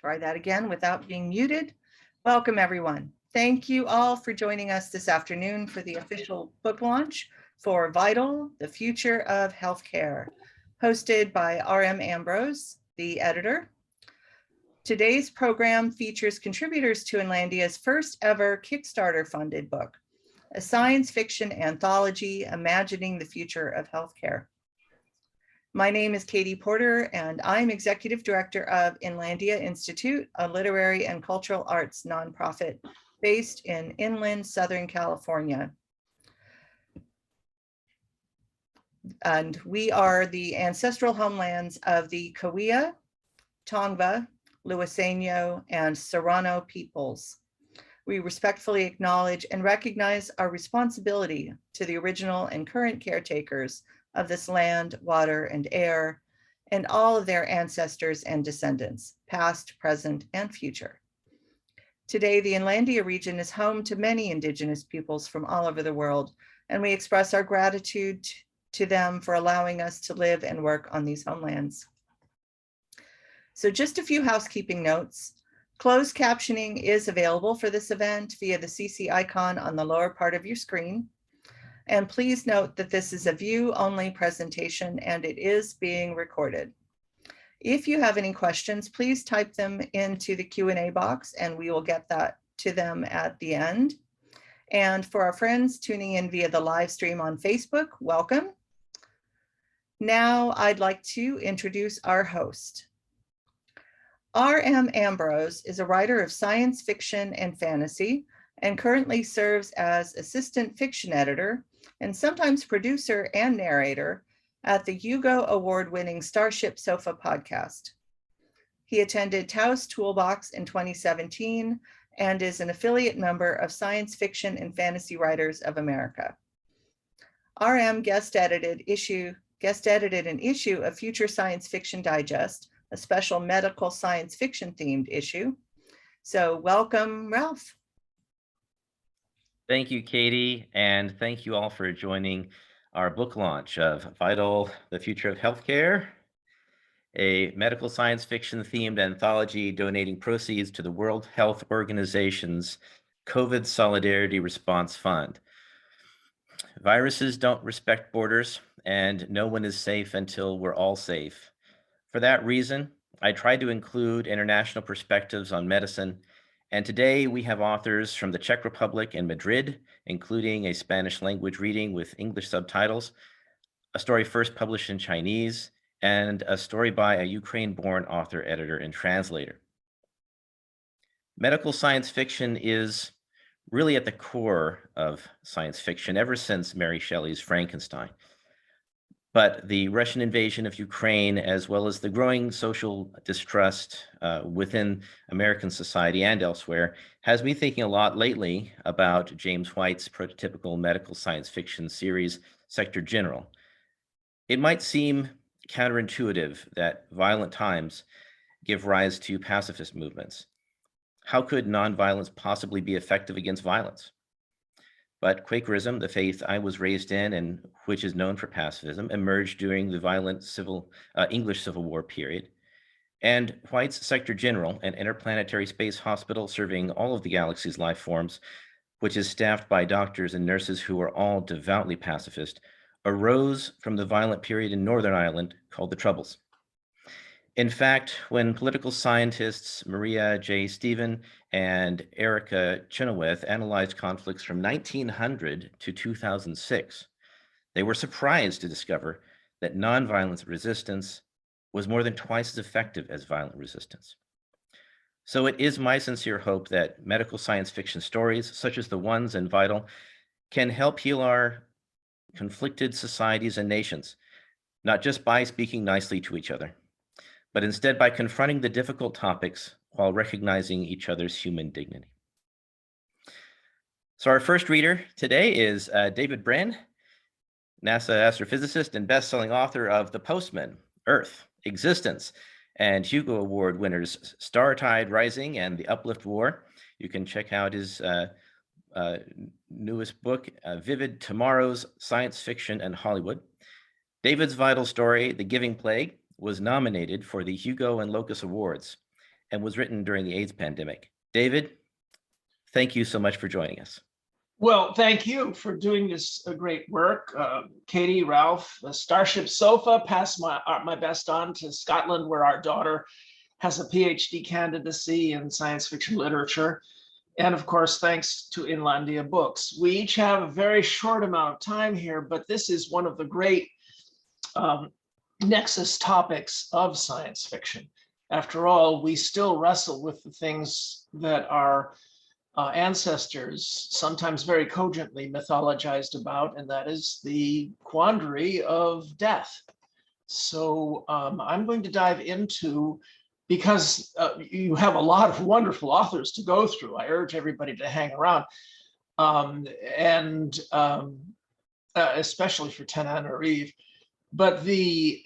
Try that again without being muted. Welcome, everyone. Thank you all for joining us this afternoon for the official book launch for Vital, the Future of Healthcare, hosted by R.M. Ambrose, the editor. Today's program features contributors to Inlandia's first ever Kickstarter-funded book, a science fiction anthology imagining the future of healthcare. My name is Katie Porter, and I'm Executive Director of Inlandia Institute, a literary and cultural arts nonprofit based in inland Southern California. And we are the ancestral homelands of the Cahuilla, Tongva, Luiseno, and Serrano peoples. We respectfully acknowledge and recognize our responsibility to the original and current caretakers of this land, water, and air, and all of their ancestors and descendants, past, present, and future. Today, the Inlandia region is home to many indigenous peoples from all over the world, and we express our gratitude to them for allowing us to live and work on these homelands. So just a few housekeeping notes. Closed captioning is available for this event via the CC icon on the lower part of your screen. And please note that this is a view-only presentation and it is being recorded. If you have any questions, please type them into the Q&A box and we will get that to them at the end. And for our friends tuning in via the live stream on Facebook, welcome. Now I'd like to introduce our host. R.M. Ambrose is a writer of science fiction and fantasy and currently serves as assistant fiction editor and sometimes producer and narrator at the Hugo Award-winning Starship Sofa podcast. He attended Taos Toolbox in 2017 and is an affiliate member of Science Fiction and Fantasy Writers of America. RM guest edited an issue of Future Science Fiction Digest, a special medical science fiction themed issue. So welcome, Ralph. Thank you, Katie, and thank you all for joining our book launch of Vital, the Future of Healthcare, a medical science fiction themed anthology donating proceeds to the World Health Organization's COVID Solidarity Response Fund. Viruses don't respect borders, and no one is safe until we're all safe. For that reason, I tried to include international perspectives on medicine. And today we have authors from the Czech Republic and Madrid, including a Spanish language reading with English subtitles, a story first published in Chinese, and a story by a Ukraine-born author, editor, and translator. Medical science fiction is really at the core of science fiction ever since Mary Shelley's Frankenstein. But the Russian invasion of Ukraine, as well as the growing social distrust within American society and elsewhere, has me thinking a lot lately about James White's prototypical medical science fiction series, Sector General. It might seem counterintuitive that violent times give rise to pacifist movements. How could nonviolence possibly be effective against violence? But Quakerism, the faith I was raised in and which is known for pacifism, emerged during the violent English Civil War period. And White's Sector General, an interplanetary space hospital serving all of the galaxy's life forms, which is staffed by doctors and nurses who are all devoutly pacifist, arose from the violent period in Northern Ireland called the Troubles. In fact, when political scientists Maria J. Stephen and Erica Chenoweth analyzed conflicts from 1900 to 2006, they were surprised to discover that nonviolent resistance was more than twice as effective as violent resistance. So it is my sincere hope that medical science fiction stories, such as the ones in Vital, can help heal our conflicted societies and nations, not just by speaking nicely to each other, but instead by confronting the difficult topics while recognizing each other's human dignity. So our first reader today is David Brin, NASA astrophysicist and best-selling author of The Postman, Earth, Existence, and Hugo Award winners Star Tide Rising and The Uplift War. You can check out his newest book, Vivid Tomorrows, Science Fiction and Hollywood. David's vital story, The Giving Plague, was nominated for the Hugo and Locus Awards and was written during the AIDS pandemic. David, thank you so much for joining us. Well, thank you for doing this great work. Katie, Ralph, Starship Sofa, pass my best on to Scotland, where our daughter has a PhD candidacy in science fiction literature. And of course, thanks to Inlandia Books. We each have a very short amount of time here, but this is one of the great nexus topics of science fiction. After all, we still wrestle with the things that our ancestors sometimes very cogently mythologized about, and that is the quandary of death. So I'm going to dive into, because you have a lot of wonderful authors to go through. I urge everybody to hang around, especially for Tananarive. But the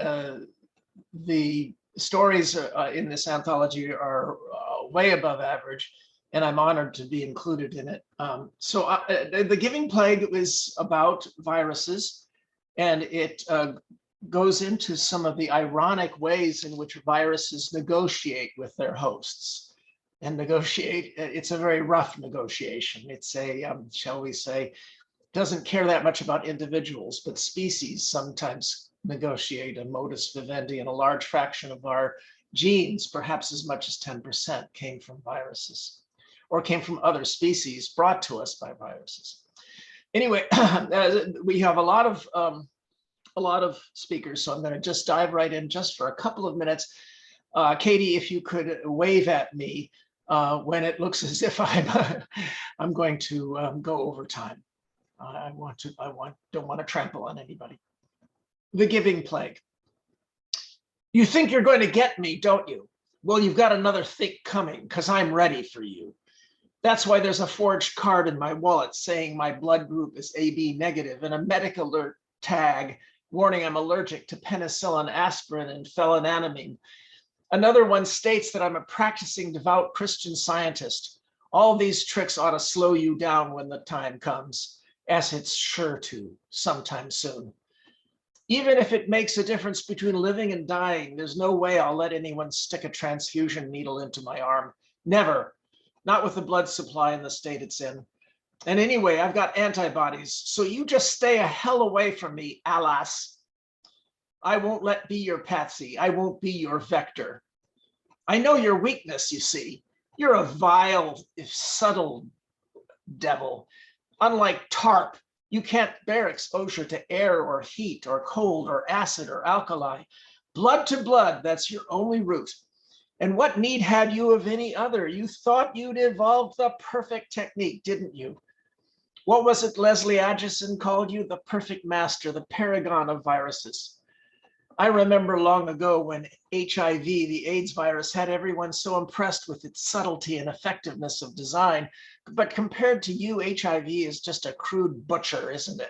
stories in this anthology are way above average, and I'm honored to be included in it. The Giving Plague is about viruses, and it goes into some of the ironic ways in which viruses negotiate with their hosts. And negotiate, it's a very rough negotiation. It's a, shall we say, doesn't care that much about individuals, but species sometimes negotiate a modus vivendi, and a large fraction of our genes, perhaps as much as 10%, came from viruses, or came from other species brought to us by viruses. Anyway, we have a lot of speakers, so I'm going to just dive right in just for a couple of minutes. Katie, if you could wave at me when it looks as if I'm going to go over time. I don't want to trample on anybody. The Giving Plague. You think you're going to get me, don't you? Well, you've got another think coming, because I'm ready for you. That's why there's a forged card in my wallet saying my blood group is AB negative, and a medic alert tag warning I'm allergic to penicillin, aspirin, and phenylalanine. Another one states that I'm a practicing devout Christian Scientist. All these tricks ought to slow you down when the time comes, as it's sure to sometime soon. Even if it makes a difference between living and dying, there's no way I'll let anyone stick a transfusion needle into my arm. Never. Not with the blood supply in the state it's in. And anyway, I've got antibodies, so you just stay a hell away from me, alas. I won't let be your patsy. I won't be your vector. I know your weakness, you see. You're a vile, if subtle devil. Unlike TARP, you can't bear exposure to air or heat or cold or acid or alkali. Blood to blood, that's your only route. And what need had you of any other? You thought you'd evolved the perfect technique, didn't you? What was it Leslie Atchison called you? The perfect master, the paragon of viruses. I remember long ago when HIV, the AIDS virus, had everyone so impressed with its subtlety and effectiveness of design. But compared to you, HIV is just a crude butcher, isn't it?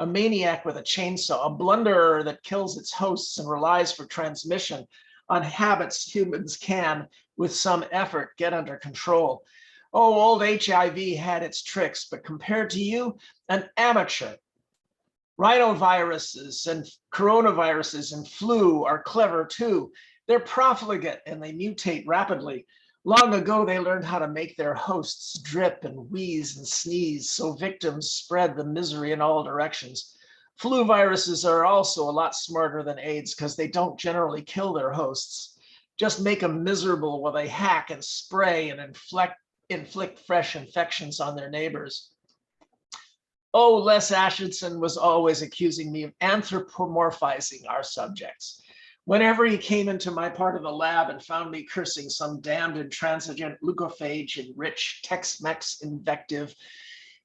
A maniac with a chainsaw, a blunderer that kills its hosts and relies for transmission on habits humans can, with some effort, get under control. Oh, old HIV had its tricks, but compared to you, an amateur. Rhinoviruses and coronaviruses and flu are clever too. They're profligate and they mutate rapidly. Long ago, they learned how to make their hosts drip and wheeze and sneeze, so victims spread the misery in all directions. Flu viruses are also a lot smarter than AIDS because they don't generally kill their hosts, just make them miserable while they hack and spray and inflict fresh infections on their neighbors. Oh, Les Atchison was always accusing me of anthropomorphizing our subjects. Whenever he came into my part of the lab and found me cursing some damned intransigent leukophage in rich Tex-Mex invective,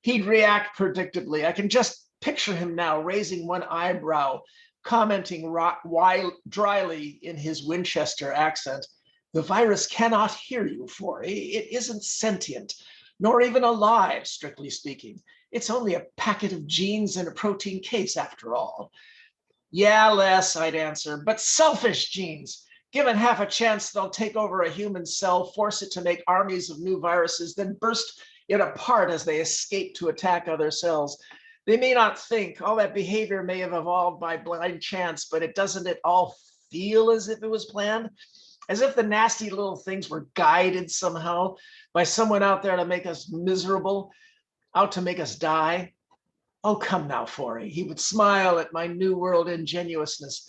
he'd react predictably. I can just picture him now raising one eyebrow, commenting dryly in his Winchester accent, "The virus cannot hear you, Forey. It isn't sentient, nor even alive, strictly speaking. It's only a packet of genes in a protein case, after all." "Yeah, Les," I'd answer, "but selfish genes. Given half a chance, they'll take over a human cell, force it to make armies of new viruses, then burst it apart as they escape to attack other cells. They may not think, all that behavior may have evolved by blind chance, but doesn't it all feel as if it was planned? as if the nasty little things were guided somehow by someone out there to make us miserable, out to make us die. Oh, come now, Forey. He would smile at my New World ingenuousness.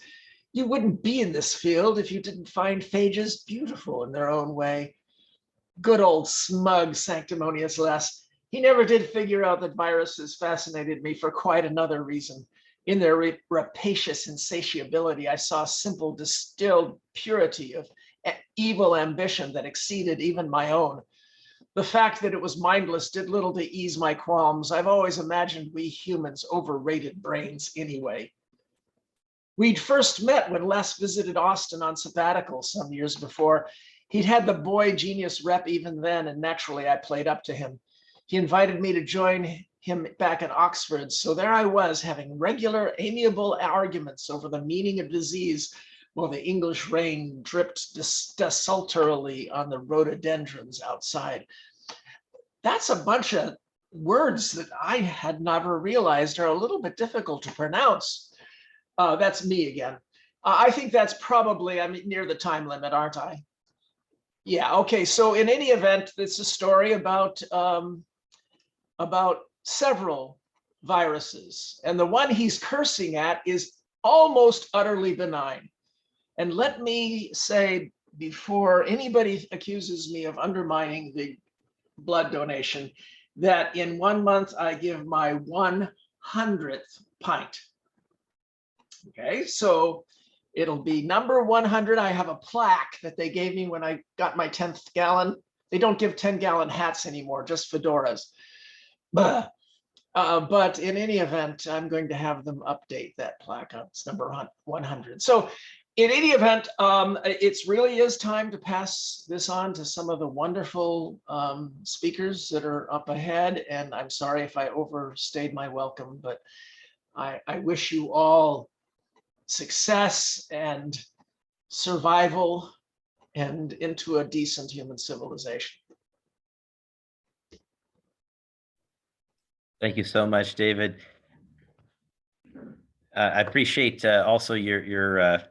You wouldn't be in this field if you didn't find phages beautiful in their own way. Good old smug, sanctimonious lass. He never did figure out that viruses fascinated me for quite another reason. In their rapacious insatiability, I saw simple distilled purity of evil ambition that exceeded even my own. The fact that it was mindless did little to ease my qualms. I've always imagined we humans overrated brains anyway. We'd first met when Les visited Austin on sabbatical some years before. He'd had the boy genius rep even then, and naturally I played up to him. He invited me to join him back at Oxford, so there I was having regular, amiable arguments over the meaning of disease while the English rain dripped desultorily on the rhododendrons outside. That's a bunch of words that I had never realized are a little bit difficult to pronounce. That's me again. I think that's probably, I'm near the time limit, aren't I? Yeah, okay, so in any event, it's a story about several viruses, and the one he's cursing at is almost utterly benign. And let me say, before anybody accuses me of undermining the blood donation, that in 1 month I give my 100th pint. Okay, so it'll be number 100. I have a plaque that they gave me when I got my 10th gallon. They don't give 10-gallon hats anymore, just fedoras. But in any event, I'm going to have them update that plaque. It's number 100. So in any event, it really is time to pass this on to some of the wonderful speakers that are up ahead. And I'm sorry if I overstayed my welcome, but I wish you all success and survival and into a decent human civilization. Thank you so much, David. I appreciate also your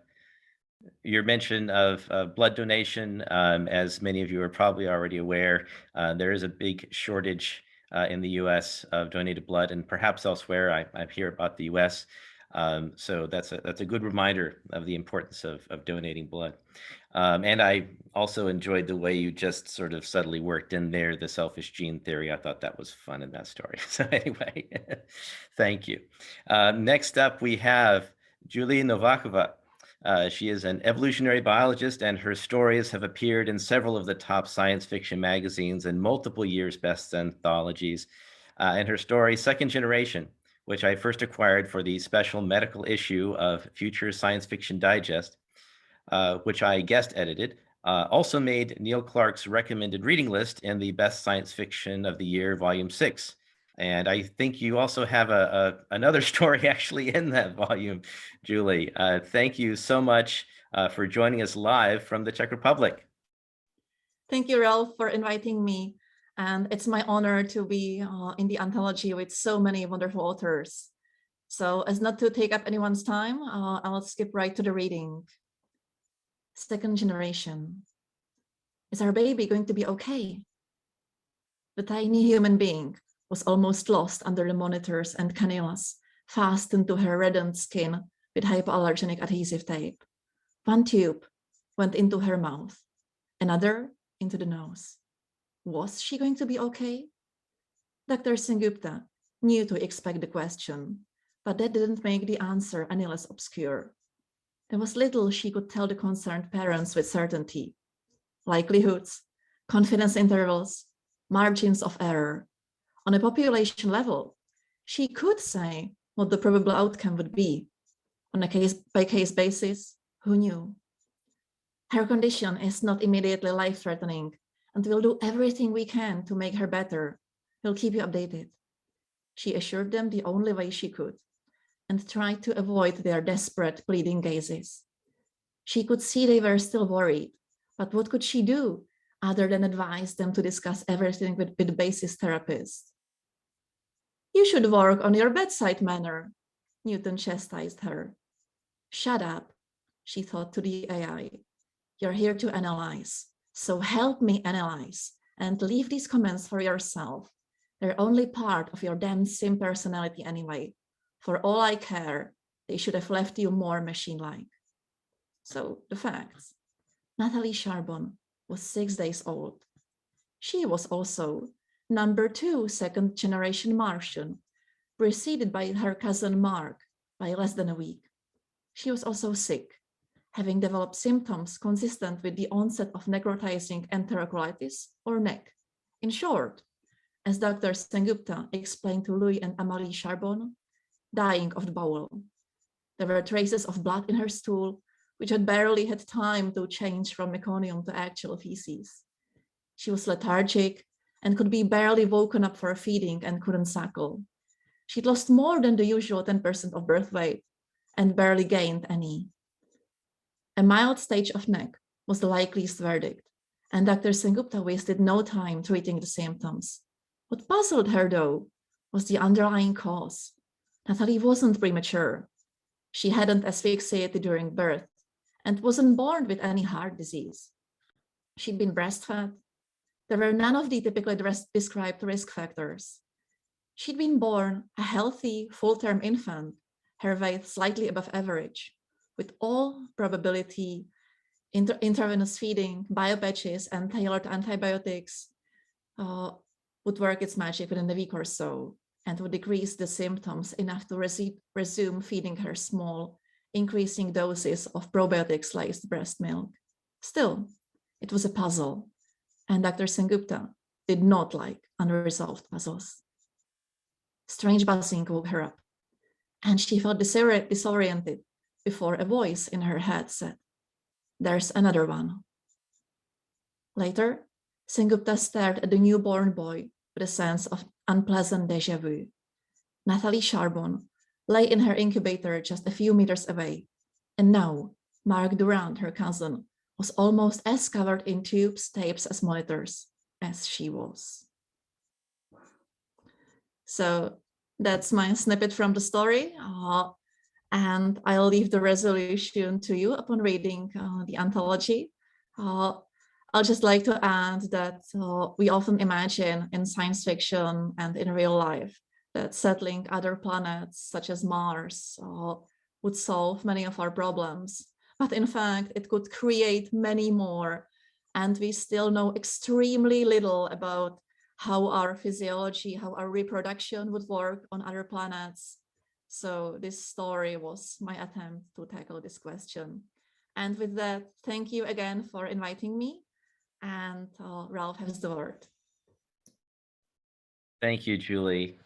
mention of blood donation. As many of you are probably already aware, there is a big shortage in the U.S. of donated blood, and perhaps elsewhere. I hear about the U.S. So that's a good reminder of the importance of donating blood. And I also enjoyed the way you just sort of subtly worked in there the selfish gene theory. I thought that was fun in that story. So anyway, thank you. Next up, we have Julie Nováková. She is an evolutionary biologist, and her stories have appeared in several of the top science fiction magazines and multiple years' best anthologies. And her story, Second Generation, which I first acquired for the special medical issue of Future Science Fiction Digest, which I guest edited, also made Neil Clark's recommended reading list in the Best Science Fiction of the Year, Volume 6. And I think you also have another story actually in that volume, Julie. Thank you so much for joining us live from the Czech Republic. Thank you, Ralph, for inviting me. And it's my honor to be in the anthology with so many wonderful authors. So as not to take up anyone's time, I'll skip right to the reading. Second Generation. Is our baby going to be okay? The tiny human being was almost lost under the monitors and cannulas fastened to her reddened skin with hypoallergenic adhesive tape. One tube went into her mouth, another into the nose. Was she going to be okay? Dr. Sengupta knew to expect the question, but that didn't make the answer any less obscure. There was little she could tell the concerned parents with certainty. Likelihoods, confidence intervals, margins of error. On a population level, she could say what the probable outcome would be. On a case-by-case basis, who knew? Her condition is not immediately life-threatening, and we'll do everything we can to make her better. We'll keep you updated. She assured them the only way she could, and tried to avoid their desperate, pleading gazes. She could see they were still worried, but what could she do other than advise them to discuss everything with the basis therapist? You should work on your bedside manner, Newton chastised her. Shut up, she thought to the AI. You're here to analyze. So help me analyze and leave these comments for yourself. They're only part of your damn sim personality anyway. For all I care, they should have left you more machine-like. So the facts. Nathalie Charbon was 6 days old. She was also number 2 second-generation Martian, preceded by her cousin Mark by less than a week. She was also sick, having developed symptoms consistent with the onset of necrotizing enterocolitis or NEC. In short, as Dr. Sengupta explained to Louis and Amalie Charbon, dying of the bowel. There were traces of blood in her stool, which had barely had time to change from meconium to actual feces. She was lethargic and could be barely woken up for feeding and couldn't suckle. She'd lost more than the usual 10% of birth weight and barely gained any. A mild stage of NEC was the likeliest verdict, and Dr. Sengupta wasted no time treating the symptoms. What puzzled her, though, was the underlying cause. Nathalie wasn't premature. She hadn't asphyxiated during birth and wasn't born with any heart disease. She'd been breastfed. There were none of the typically described risk factors. She'd been born a healthy, full-term infant, her weight slightly above average, with all probability, intravenous feeding, biopatches, and tailored antibiotics would work its magic within a week or so and would decrease the symptoms enough to resume feeding her small, increasing doses of probiotics-laced breast milk. Still, it was a puzzle, and Dr. Sengupta did not like unresolved puzzles. Strange buzzing woke her up, and she felt disoriented before a voice in her head said, "There's another one." Later, Sengupta stared at the newborn boy with a sense of unpleasant déjà vu. Nathalie Charbon lay in her incubator just a few meters away, and now Mark Durand, her cousin, was almost as covered in tubes, tapes, as monitors as she was. So that's my snippet from the story, and I'll leave the resolution to you upon reading the anthology. I'll just like to add that we often imagine in science fiction and in real life that settling other planets such as Mars would solve many of our problems. But in fact, it could create many more. And we still know extremely little about how our physiology, how our reproduction would work on other planets. So this story was my attempt to tackle this question. And with that, thank you again for inviting me. And Ralph has the word. Thank you, Julie.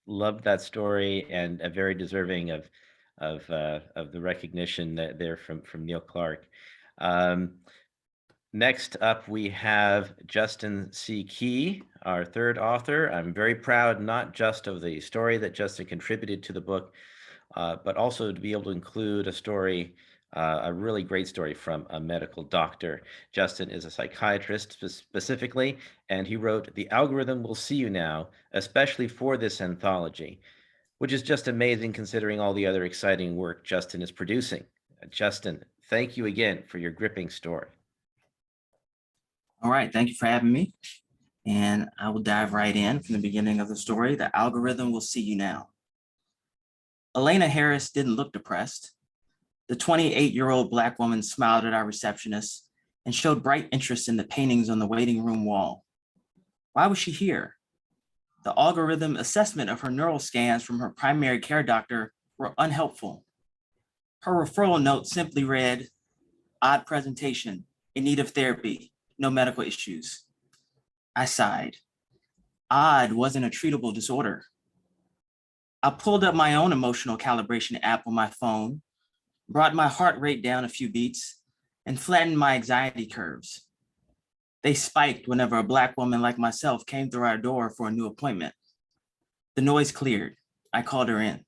Loved that story, and very deserving of the recognition there from Neil Clark. Next up, we have Justin C. Key, our third author. I'm very proud not just of the story that Justin contributed to the book, but also to be able to include a story, a really great story from a medical doctor. Justin is a psychiatrist specifically, and he wrote, "The Algorithm Will See You Now," especially for this anthology, which is just amazing considering all the other exciting work Justin is producing. Justin, thank you again for your gripping story. All right, thank you for having me. And I will dive right in from the beginning of the story. The Algorithm Will See You Now. Elena Harris didn't look depressed. The 28-year-old Black woman smiled at our receptionist and showed bright interest in the paintings on the waiting room wall. Why was she here? The algorithm assessment of her neural scans from her primary care doctor were unhelpful. Her referral note simply read, "Odd presentation, in need of therapy, no medical issues." I sighed. Odd wasn't a treatable disorder. I pulled up my own emotional calibration app on my phone, brought my heart rate down a few beats, and flattened my anxiety curves. They spiked whenever a Black woman like myself came through our door for a new appointment. The noise cleared. I called her in.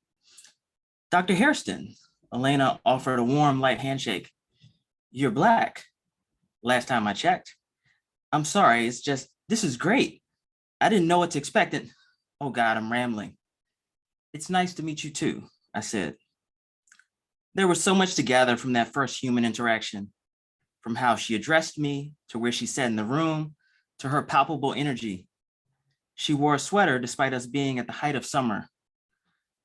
"Dr. Hairston," Elena offered a warm, light handshake. "You're Black. Last time I checked." "I'm sorry, it's just, this is great. I didn't know what to expect." Oh God, I'm rambling. "It's nice to meet you too," I said. There was so much to gather from that first human interaction. from how she addressed me, to where she sat in the room, to her palpable energy. She wore a sweater despite us being at the height of summer.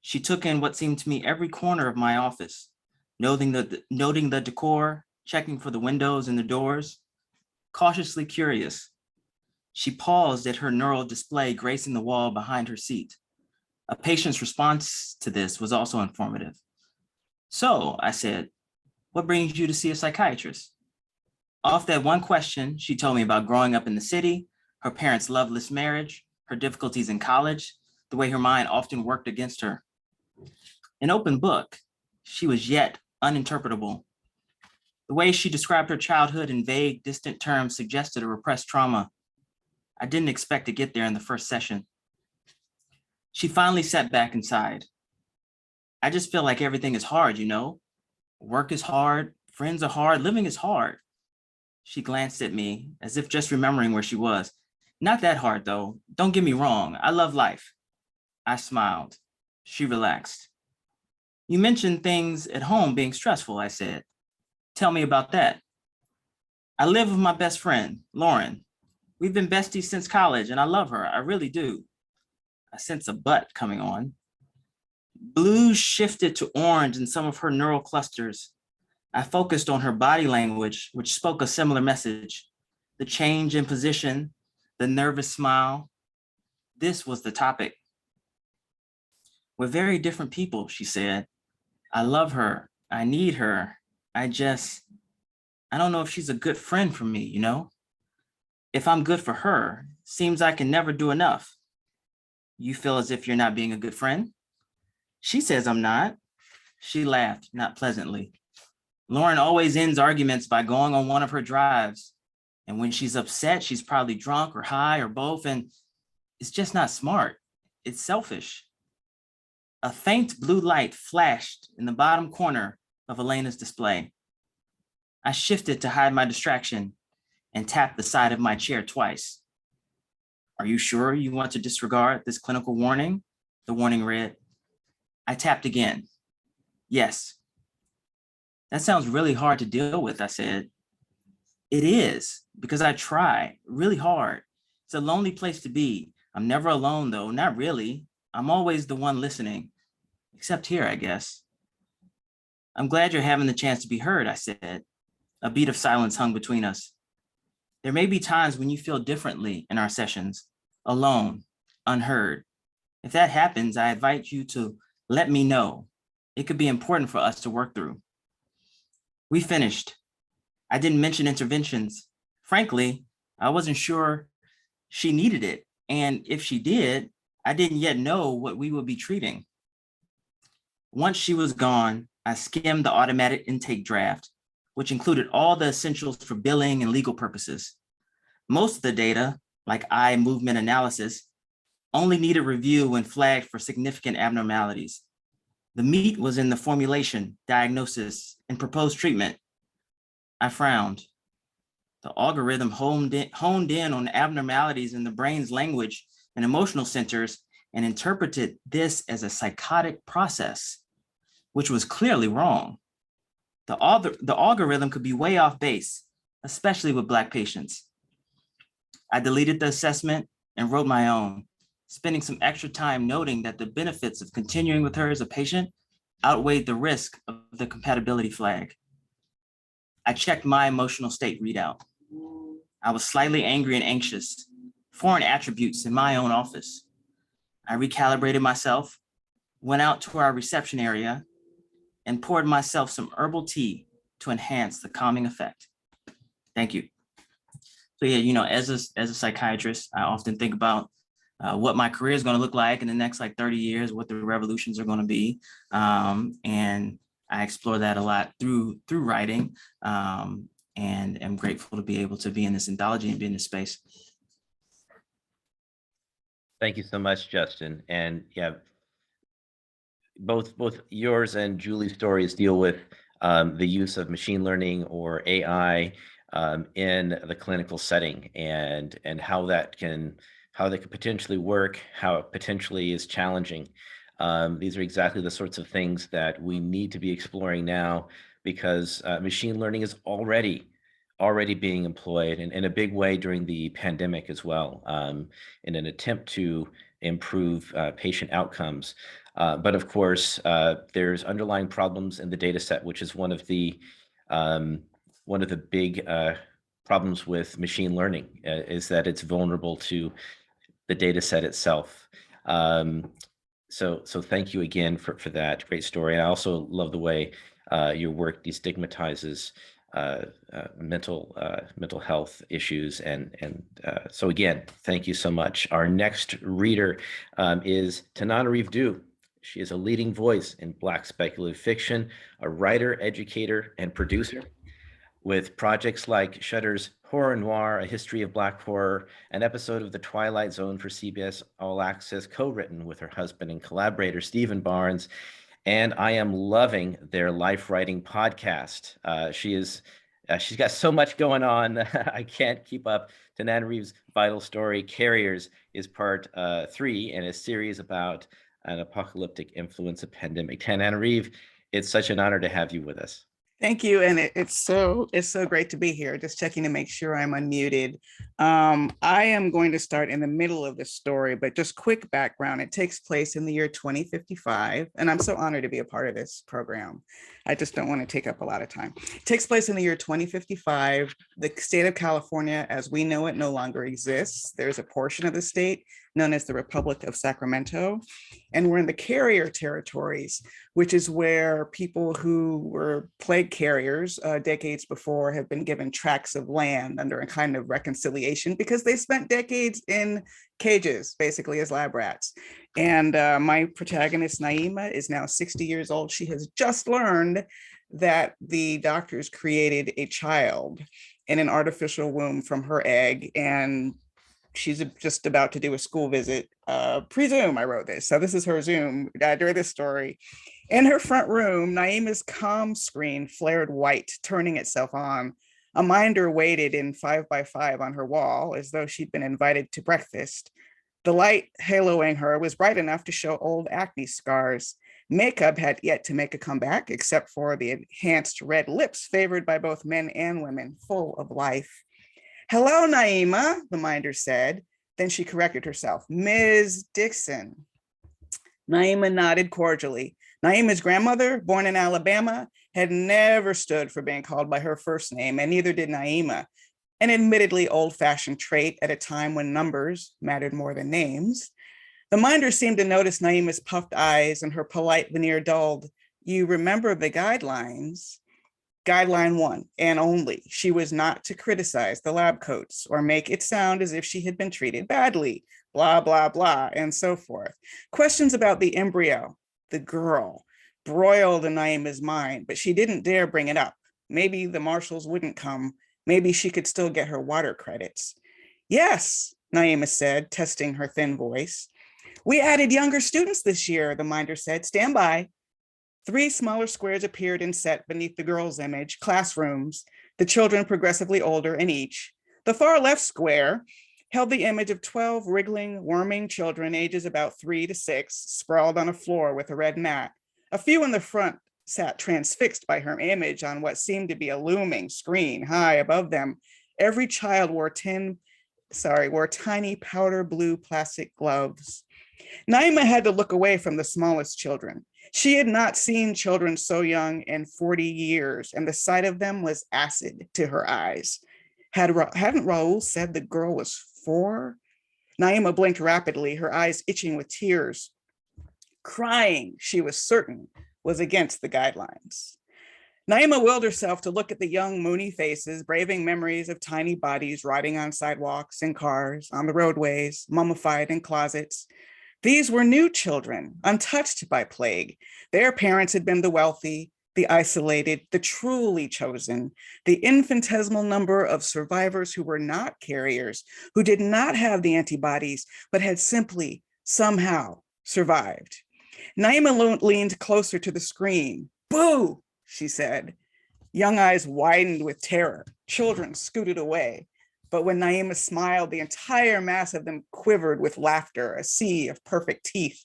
She took in what seemed to me every corner of my office, noting the decor, checking for the windows and the doors, cautiously curious. She paused at her neural display gracing the wall behind her seat. A patient's response to this was also informative. So, I said, what brings you to see a psychiatrist? Off that one question, she told me about growing up in the city, her parents' loveless marriage, her difficulties in college, the way her mind often worked against her. An open book, she was yet uninterpretable. The way she described her childhood in vague, distant terms suggested a repressed trauma. I didn't expect to get there in the first session. She finally sat back inside. I just feel like everything is hard, you know? Work is hard, friends are hard, living is hard. She glanced at me as if just remembering where she was. Not that hard though, don't get me wrong, I love life. I smiled. She relaxed. You mentioned things at home being stressful, I said. Tell me about that. I live with my best friend, Lauren. We've been besties since college and I love her, I really do. I sense a but coming on. Blue shifted to orange in some of her neural clusters. I focused on her body language, which spoke a similar message. The change in position, the nervous smile. This was the topic. We're very different people, she said. I love her. I need her. I don't know if she's a good friend for me, you know? If I'm good for her, seems I can never do enough. You feel as if you're not being a good friend? She says I'm not. She laughed, not pleasantly. Lauren always ends arguments by going on one of her drives. And when she's upset, she's probably drunk or high or both. And it's just not smart. It's selfish. A faint blue light flashed in the bottom corner of Elena's display. I shifted to hide my distraction and tapped the side of my chair twice. Are you sure you want to disregard this clinical warning? The warning read. I tapped again. Yes. That sounds really hard to deal with, I said. It is, because I try really hard. It's a lonely place to be. I'm never alone though, not really. I'm always the one listening, except here, I guess. I'm glad you're having the chance to be heard, I said. A beat of silence hung between us. There may be times when you feel differently in our sessions, alone, unheard. If that happens, I invite you to let me know. It could be important for us to work through. We finished. I didn't mention interventions. Frankly, I wasn't sure she needed it. And if she did, I didn't yet know what we would be treating. Once she was gone, I skimmed the automatic intake draft, which included all the essentials for billing and legal purposes. Most of the data, like eye movement analysis, only needed review when flagged for significant abnormalities. The meat was in the formulation, diagnosis, and proposed treatment. I frowned. The algorithm honed in on abnormalities in the brain's language and emotional centers and interpreted this as a psychotic process, which was clearly wrong. The algorithm could be way off base, especially with Black patients. I deleted the assessment and wrote my own, spending some extra time noting that the benefits of continuing with her as a patient outweighed the risk of the compatibility flag. I checked my emotional state readout. I was slightly angry and anxious, foreign attributes in my own office. I recalibrated myself, went out to our reception area, and poured myself some herbal tea to enhance the calming effect. Thank you. So yeah, you know, as a psychiatrist, I often think about what my career is going to look like in the next 30 years, what the revolutions are going to be. And I explore that a lot through writing, and am grateful to be able to be in this anthology and be in this space. Thank you so much, Justin. And yeah, both yours and Julie's stories deal with the use of machine learning or AI in the clinical setting, and how that can potentially work, how it potentially is challenging. These are exactly the sorts of things that we need to be exploring now, because machine learning is already already being employed in a big way during the pandemic as well, in an attempt to improve patient outcomes. But of course, there's underlying problems in the data set, which is one of the big problems with machine learning, is that it's vulnerable to the data set itself. So thank you again for that great story. And I also love the way your work destigmatizes mental health issues. And so again, thank you so much. Our next reader is Tananarive. She is a leading voice in Black speculative fiction, a writer, educator, and producer. With projects like Shudder's Horror Noir, A History of Black Horror, an episode of The Twilight Zone for CBS All Access, co-written with her husband and collaborator, Stephen Barnes. And I am loving their life writing podcast. She's got so much going on. I can't keep up. Tananarive's vital story, Carriers, is part 3 in a series about an apocalyptic influence of pandemic. Tananarive, it's such an honor to have you with us. Thank you, and it's so great to be here. Just checking to make sure I'm unmuted. I am going to start in the middle of the story, but just quick background. It takes place in the year 2055, and I'm so honored to be a part of this program. I just don't want to take up a lot of time. It takes place in the year 2055. The state of California, as we know it, no longer exists. There's a portion of the state known as the Republic of Sacramento, and we're in the carrier territories, which is where people who were plague carriers decades before have been given tracts of land under a kind of reconciliation because they spent decades in cages, basically as lab rats. And my protagonist, Naima, is now 60 years old. She has just learned that the doctors created a child in an artificial womb from her egg, and she's just about to do a school visit. Presume I wrote this. So this is her Zoom during this story. In her front room, Naima's comm screen flared white, turning itself on. A minder waited in 5x5 on her wall as though she'd been invited to breakfast. The light haloing her was bright enough to show old acne scars. Makeup had yet to make a comeback, except for the enhanced red lips favored by both men and women, full of life. "Hello, Naima," the minder said. Then she corrected herself. "Ms. Dixon." Naima nodded cordially. Naima's grandmother, born in Alabama, had never stood for being called by her first name, and neither did Naima, an admittedly old-fashioned trait at a time when numbers mattered more than names. The minder seemed to notice Naima's puffed eyes, and her polite veneer dulled. "You remember the guidelines?" Guideline 1 and only: she was not to criticize the lab coats or make it sound as if she had been treated badly, blah, blah, blah, and so forth. Questions about the embryo, the girl, broiled in Naima's mind, but she didn't dare bring it up. Maybe the marshals wouldn't come. Maybe she could still get her water credits. "Yes," Naima said, testing her thin voice. "We added younger students this year," the minder said. "Stand by." 3 smaller squares appeared and set beneath the girl's image, classrooms, the children progressively older in each. The far left square held the image of 12 wriggling, worming children, ages about 3 to 6, sprawled on a floor with a red mat. A few in the front sat transfixed by her image on what seemed to be a looming screen high above them. Every child wore tiny powder blue plastic gloves. Naima had to look away from the smallest children. She had not seen children so young in 40 years, and the sight of them was acid to her eyes. Hadn't Raul said the girl was 4? Naima blinked rapidly, her eyes itching with tears. Crying, she was certain, was against the guidelines. Naima willed herself to look at the young, moony faces, braving memories of tiny bodies rotting on sidewalks, in cars, on the roadways, mummified in closets. These were new children, untouched by plague. Their parents had been the wealthy, the isolated, the truly chosen, the infinitesimal number of survivors who were not carriers, who did not have the antibodies, but had simply, somehow, survived. Naima leaned closer to the screen. "Boo," she said. Young eyes widened with terror. Children scooted away. But when Naima smiled, the entire mass of them quivered with laughter, a sea of perfect teeth.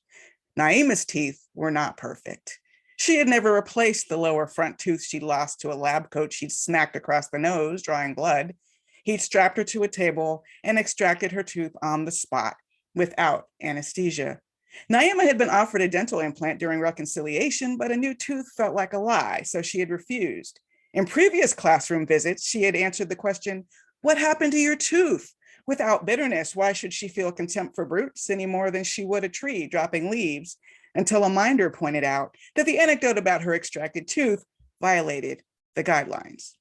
Naima's teeth were not perfect. She had never replaced the lower front tooth she'd lost to a lab coat she'd smacked across the nose, drawing blood. He'd strapped her to a table and extracted her tooth on the spot without anesthesia. Naima had been offered a dental implant during reconciliation, but a new tooth felt like a lie, so she had refused. In previous classroom visits, she had answered the question, "What happened to your tooth?" without bitterness. Why should she feel contempt for brutes any more than she would a tree dropping leaves? Until a minder pointed out that the anecdote about her extracted tooth violated the guidelines.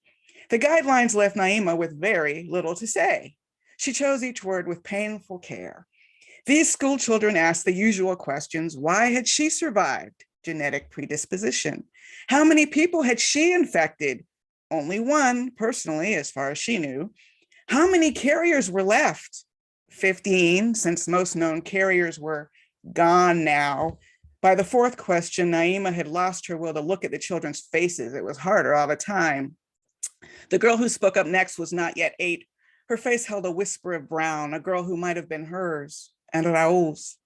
The guidelines left Naima with very little to say. She chose each word with painful care. These school children asked the usual questions. Why had she survived? Genetic predisposition. How many people had she infected? Only one, personally, as far as she knew. How many carriers were left? 15, since most known carriers were gone now. By the fourth question, Naima had lost her will to look at the children's faces. It was harder all the time. The girl who spoke up next was not yet 8. Her face held a whisper of brown, a girl who might have been hers and Raul's.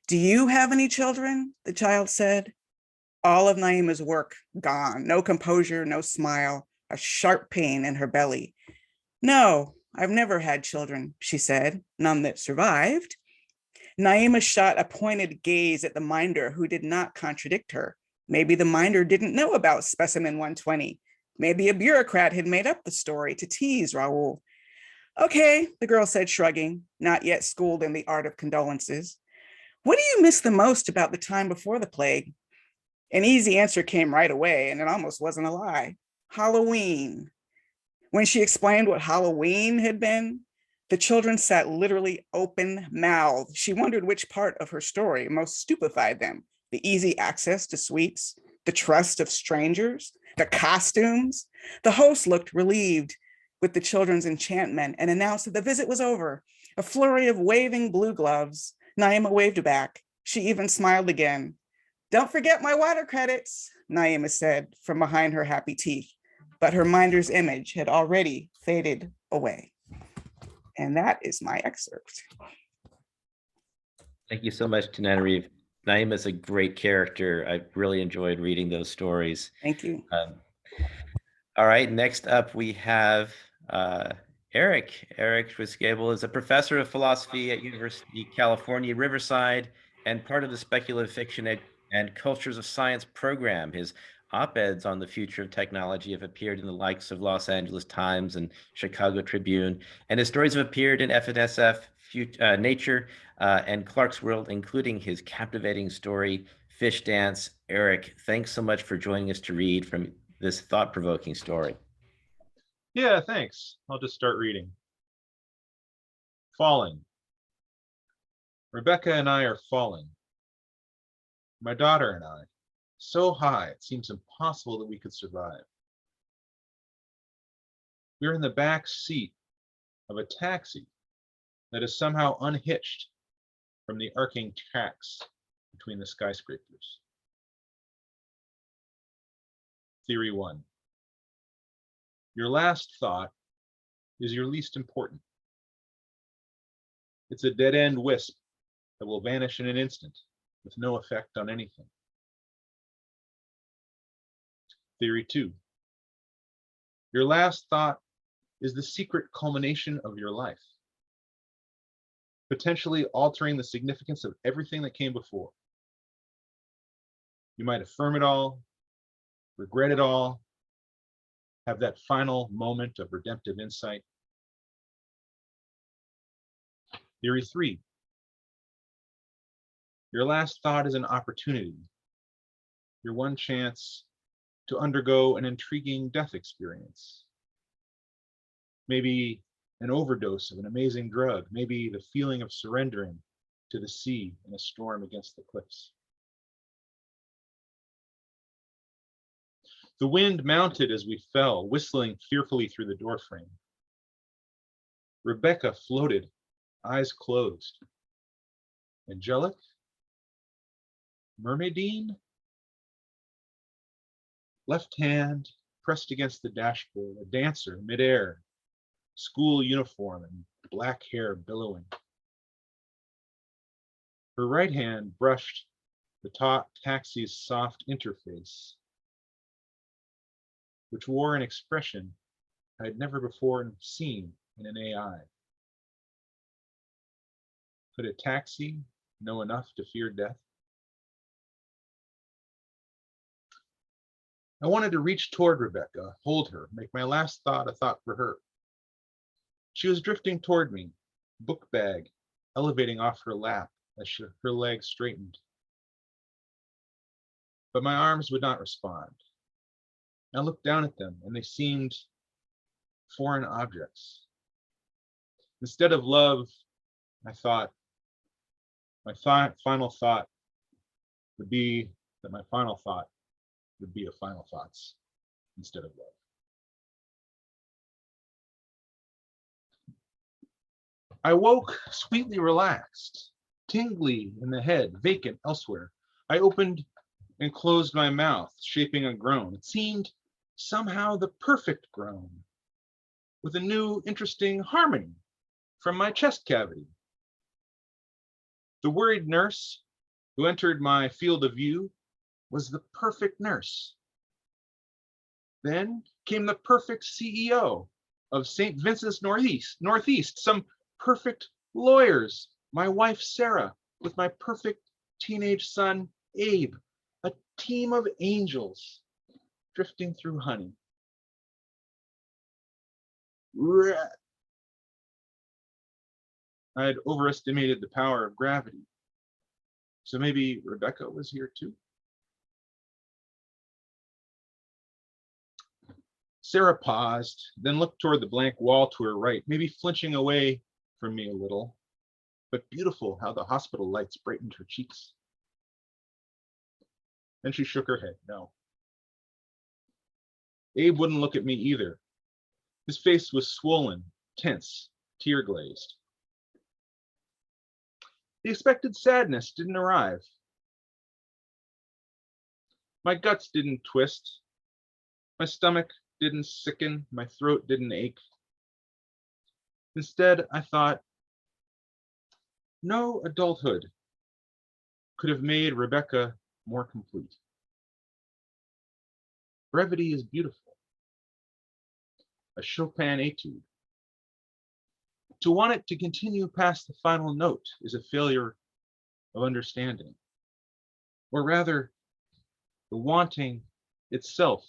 "Do you have any children?" the child said. All of Naima's work gone, no composure, no smile, a sharp pain in her belly. "No, I've never had children," she said, "none that survived." Naima shot a pointed gaze at the minder, who did not contradict her. Maybe the minder didn't know about specimen 120. Maybe a bureaucrat had made up the story to tease Raul. "Okay," the girl said, shrugging, not yet schooled in the art of condolences. "What do you miss the most about the time before the plague?" An easy answer came right away, and it almost wasn't a lie. Halloween. When she explained what Halloween had been, the children sat literally open-mouthed. She wondered which part of her story most stupefied them: the easy access to sweets, the trust of strangers, the costumes. The host looked relieved with the children's enchantment and announced that the visit was over. A flurry of waving blue gloves. Naima waved back. She even smiled again. "Don't forget my water credits," Naima said from behind her happy teeth. But her minder's image had already faded away. And that is my excerpt. Thank you so much, Tananarive. Naima is a great character. I really enjoyed reading those stories. Thank you. All right, next up we have Eric. Eric Schwitzgebel is a professor of philosophy at University of California, Riverside, and part of the speculative fiction and cultures of science program. His op-eds on the future of technology have appeared in the likes of Los Angeles Times and Chicago Tribune, and his stories have appeared in FNSF, Nature, and Clark's World, including his captivating story, Fish Dance. Eric, thanks so much for joining us to read from this thought-provoking story. Yeah, thanks. I'll just start reading. Falling. Rebecca and I are falling. My daughter and I. So high, it seems impossible that we could survive. We're in the back seat of a taxi that is somehow unhitched from the arcing tracks between the skyscrapers. Theory 1. Your last thought is your least important. It's a dead-end wisp that will vanish in an instant with no effect on anything. Theory 2. Your last thought is the secret culmination of your life, potentially altering the significance of everything that came before. You might affirm it all, regret it all, have that final moment of redemptive insight. Theory 3. Your last thought is an opportunity, your one chance to undergo an intriguing death experience. Maybe an overdose of an amazing drug, maybe the feeling of surrendering to the sea in a storm against the cliffs. The wind mounted as we fell, whistling fearfully through the doorframe. Rebecca floated, eyes closed. Angelic? Mermaidine? Left hand pressed against the dashboard, a dancer midair, school uniform and black hair billowing. Her right hand brushed the taxi's soft interface, which wore an expression I had never before seen in an AI. Could a taxi know enough to fear death? I wanted to reach toward Rebecca, hold her, make my last thought a thought for her. She was drifting toward me, book bag elevating off her lap as her legs straightened. But my arms would not respond. I looked down at them and they seemed foreign objects. Instead of love, I thought, final thought would be that my final thought would be a final thoughts instead of love. I woke sweetly relaxed, tingly in the head, vacant elsewhere. I opened and closed my mouth, shaping a groan. It seemed somehow the perfect groan, with a new, interesting harmony from my chest cavity. The worried nurse who entered my field of view was the perfect nurse. Then came the perfect CEO of St. Vincent's Northeast, some perfect lawyers, my wife Sarah, with my perfect teenage son Abe, a team of angels drifting through honey. I had overestimated the power of gravity. So maybe Rebecca was here too. Sarah paused, then looked toward the blank wall to her right, maybe flinching away from me a little, but beautiful how the hospital lights brightened her cheeks. Then she shook her head, no. Abe wouldn't look at me either. His face was swollen, tense, tear-glazed. The expected sadness didn't arrive. My guts didn't twist. My stomach didn't sicken. My throat didn't ache. Instead, I thought, no adulthood could have made Rebecca more complete. Brevity is beautiful. A Chopin etude. To want it to continue past the final note is a failure of understanding. Or rather, the wanting itself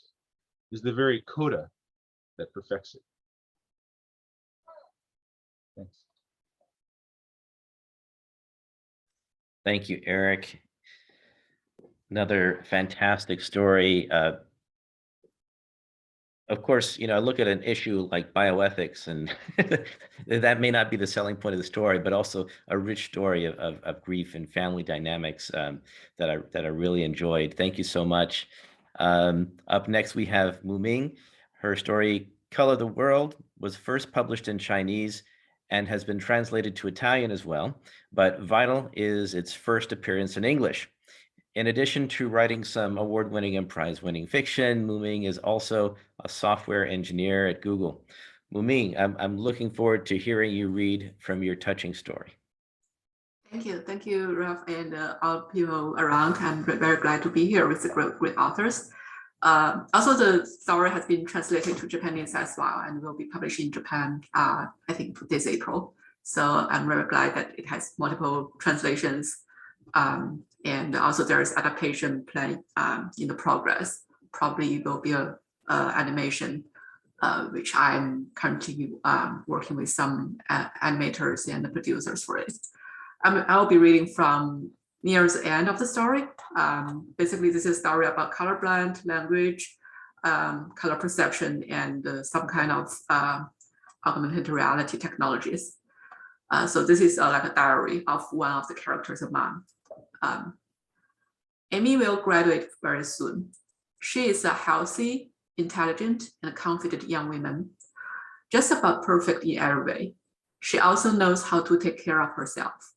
is the very coda that perfects it. Thanks. Thank you, Eric. Another fantastic story. Of course, I look at an issue like bioethics, and that may not be the selling point of the story, but also a rich story of grief and family dynamics that I really enjoyed. Thank you so much. Up next, we have Ming. Her story, Color the World, was first published in Chinese and has been translated to Italian as well, but Vital is its first appearance in English. In addition to writing some award-winning and prize-winning fiction, Ming is also a software engineer at Google. Ming, I'm looking forward to hearing you read from your touching story. Thank you, Ralph, and all people around. I'm very glad to be here with the great authors. Also, the story has been translated to Japanese as well, and will be published in Japan, I think, this April. So I'm very glad that it has multiple translations. And also there is adaptation plan in the progress. Probably will be a animation, which I'm currently working with some animators and the producers for it. I'll be reading from near the end of the story. Basically, this is a story about colorblind language, color perception, and some kind of augmented reality technologies. So this is like a diary of one of the characters' mom. Amy will graduate very soon. She is a healthy, intelligent, and confident young woman, just about perfect in every way. She also knows how to take care of herself.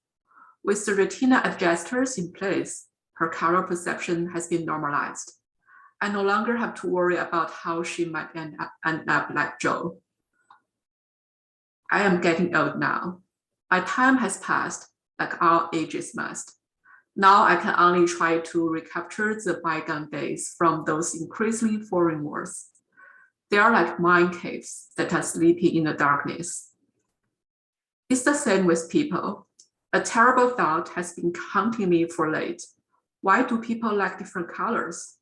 With the retina adjusters in place, her color perception has been normalized. I no longer have to worry about how she might end up like Joe. I am getting old now. My time has passed, like all ages must. Now I can only try to recapture the bygone days from those increasingly foreign worlds. They are like mind caves that are sleeping in the darkness. It's the same with people. A terrible thought has been haunting me for late. Why do people like different colors?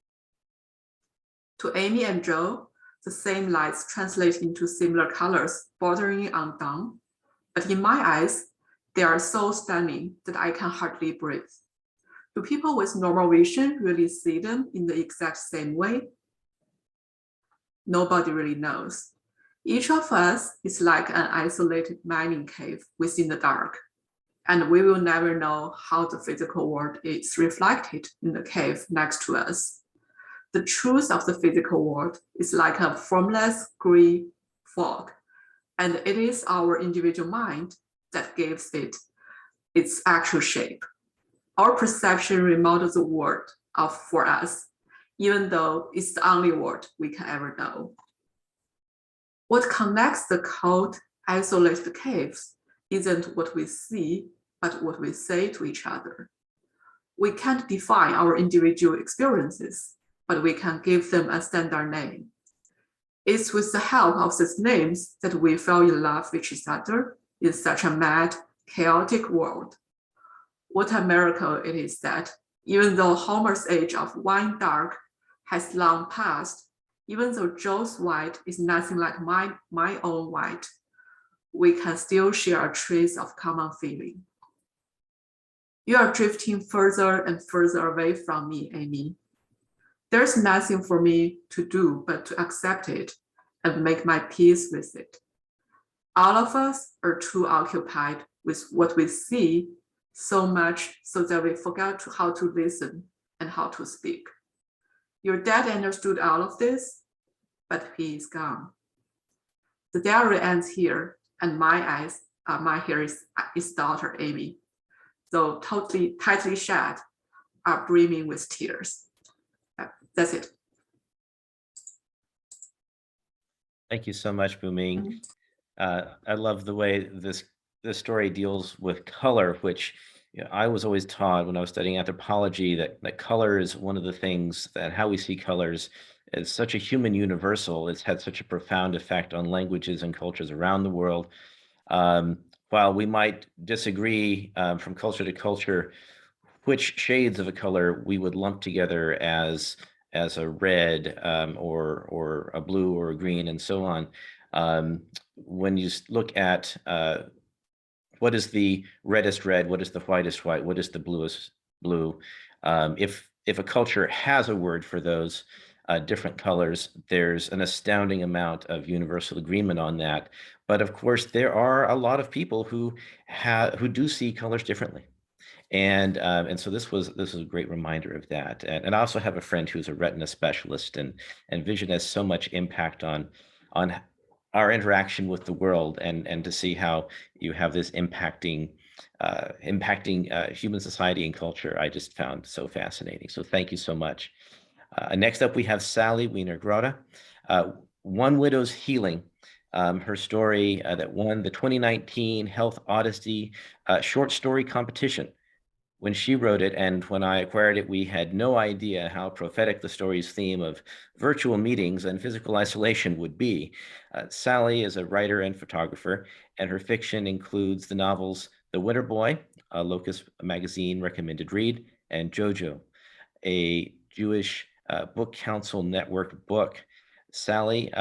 To Amy and Joe, the same lights translate into similar colors bordering on dawn. But in my eyes, they are so stunning that I can hardly breathe. Do people with normal vision really see them in the exact same way? Nobody really knows. Each of us is like an isolated mining cave within the dark, and we will never know how the physical world is reflected in the cave next to us. The truth of the physical world is like a formless gray fog, and it is our individual mind that gives it its actual shape. Our perception remodels the world for us, even though it's the only world we can ever know. What connects the cold, isolated caves isn't what we see, but what we say to each other. We can't define our individual experiences, but we can give them a standard name. It's with the help of these names that we fell in love with each other in such a mad, chaotic world. What a miracle it is that, even though Homer's age of wine dark has long passed, even though Joe's white is nothing like my own white, we can still share a trace of common feeling. You are drifting further and further away from me, Amy. There's nothing for me to do but to accept it and make my peace with it. All of us are too occupied with what we see so much so that we forget how to listen and how to speak. Your dad understood all of this, but he is gone. The diary ends here, and my hair is his daughter, Amy, though tightly shut, are brimming with tears. That's it. Thank you so much, Ming. I love the way this story deals with color, which I was always taught when I was studying anthropology that color is one of the things that how we see colors is such a human universal. It's had such a profound effect on languages and cultures around the world. While we might disagree from culture to culture, which shades of a color we would lump together as a red or a blue or a green and so on. When you look at what is the reddest red, what is the whitest white, what is the bluest blue, if a culture has a word for those different colors, there's an astounding amount of universal agreement on that. But of course, there are a lot of people who do see colors differently. And so this was a great reminder of that. And I also have a friend who's a retina specialist, and vision has so much impact on our interaction with the world, and to see how you have this impacting human society and culture, I just found so fascinating. So thank you so much. Next up, we have Sally Wiener Grotta, One Widow's Healing. Her story that won the 2019 Health Odyssey short story competition. When she wrote it and when I acquired it, we had no idea how prophetic the story's theme of virtual meetings and physical isolation would be. Sally is a writer and photographer, and her fiction includes the novels The Winter Boy, a Locus magazine recommended read, and Jojo, a Jewish Book Council Network book. Sally,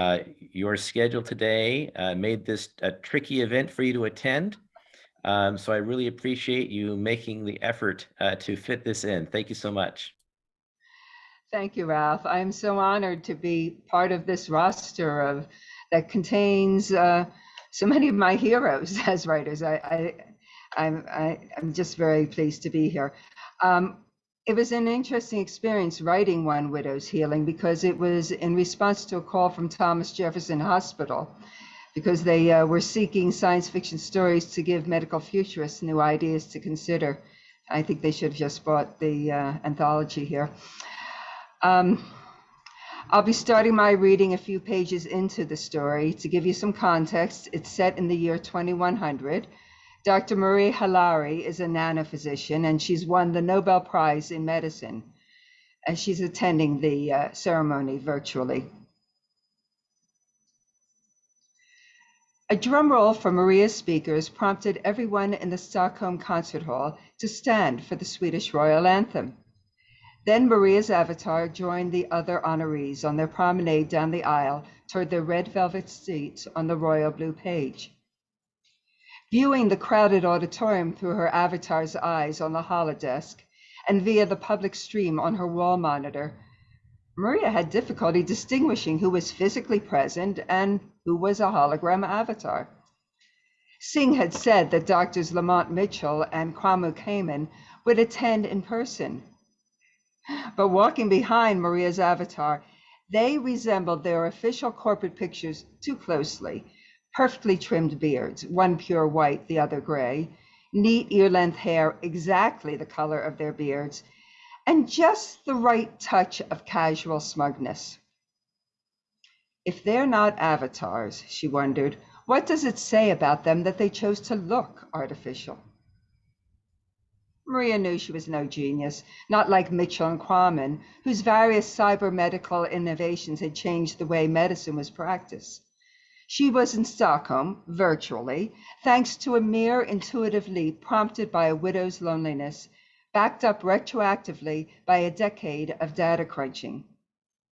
your schedule today made this a tricky event for you to attend. So I really appreciate you making the effort to fit this in. Thank you so much. Thank you, Ralph. I'm so honored to be part of this roster that contains so many of my heroes as writers. I'm just very pleased to be here. It was an interesting experience writing One Widow's Healing because it was in response to a call from Thomas Jefferson Hospital, because they were seeking science fiction stories to give medical futurists new ideas to consider. I think they should have just bought the anthology here. I'll be starting my reading a few pages into the story. To give you some context, it's set in the year 2100, Dr. Marie Halari is a nanophysician, and she's won the Nobel Prize in Medicine. And she's attending the ceremony virtually. A drum roll from Maria's speakers prompted everyone in the Stockholm Concert Hall to stand for the Swedish royal anthem. Then Maria's avatar joined the other honorees on their promenade down the aisle toward their red velvet seats on the royal blue page. Viewing the crowded auditorium through her avatar's eyes on the holodesk and via the public stream on her wall monitor, Maria had difficulty distinguishing who was physically present and who was a hologram avatar. Singh had said that Doctors Lamont Mitchell and Kwamu Kamen would attend in person. But walking behind Maria's avatar, they resembled their official corporate pictures too closely. Perfectly trimmed beards, one pure white, the other gray, neat ear-length hair, exactly the color of their beards, and just the right touch of casual smugness. If they're not avatars, she wondered, what does it say about them that they chose to look artificial? Maria knew she was no genius, not like Mitchell and Kwamen, whose various cyber-medical innovations had changed the way medicine was practiced. She was in Stockholm, virtually, thanks to a mere intuitive leap prompted by a widow's loneliness, backed up retroactively by a decade of data crunching.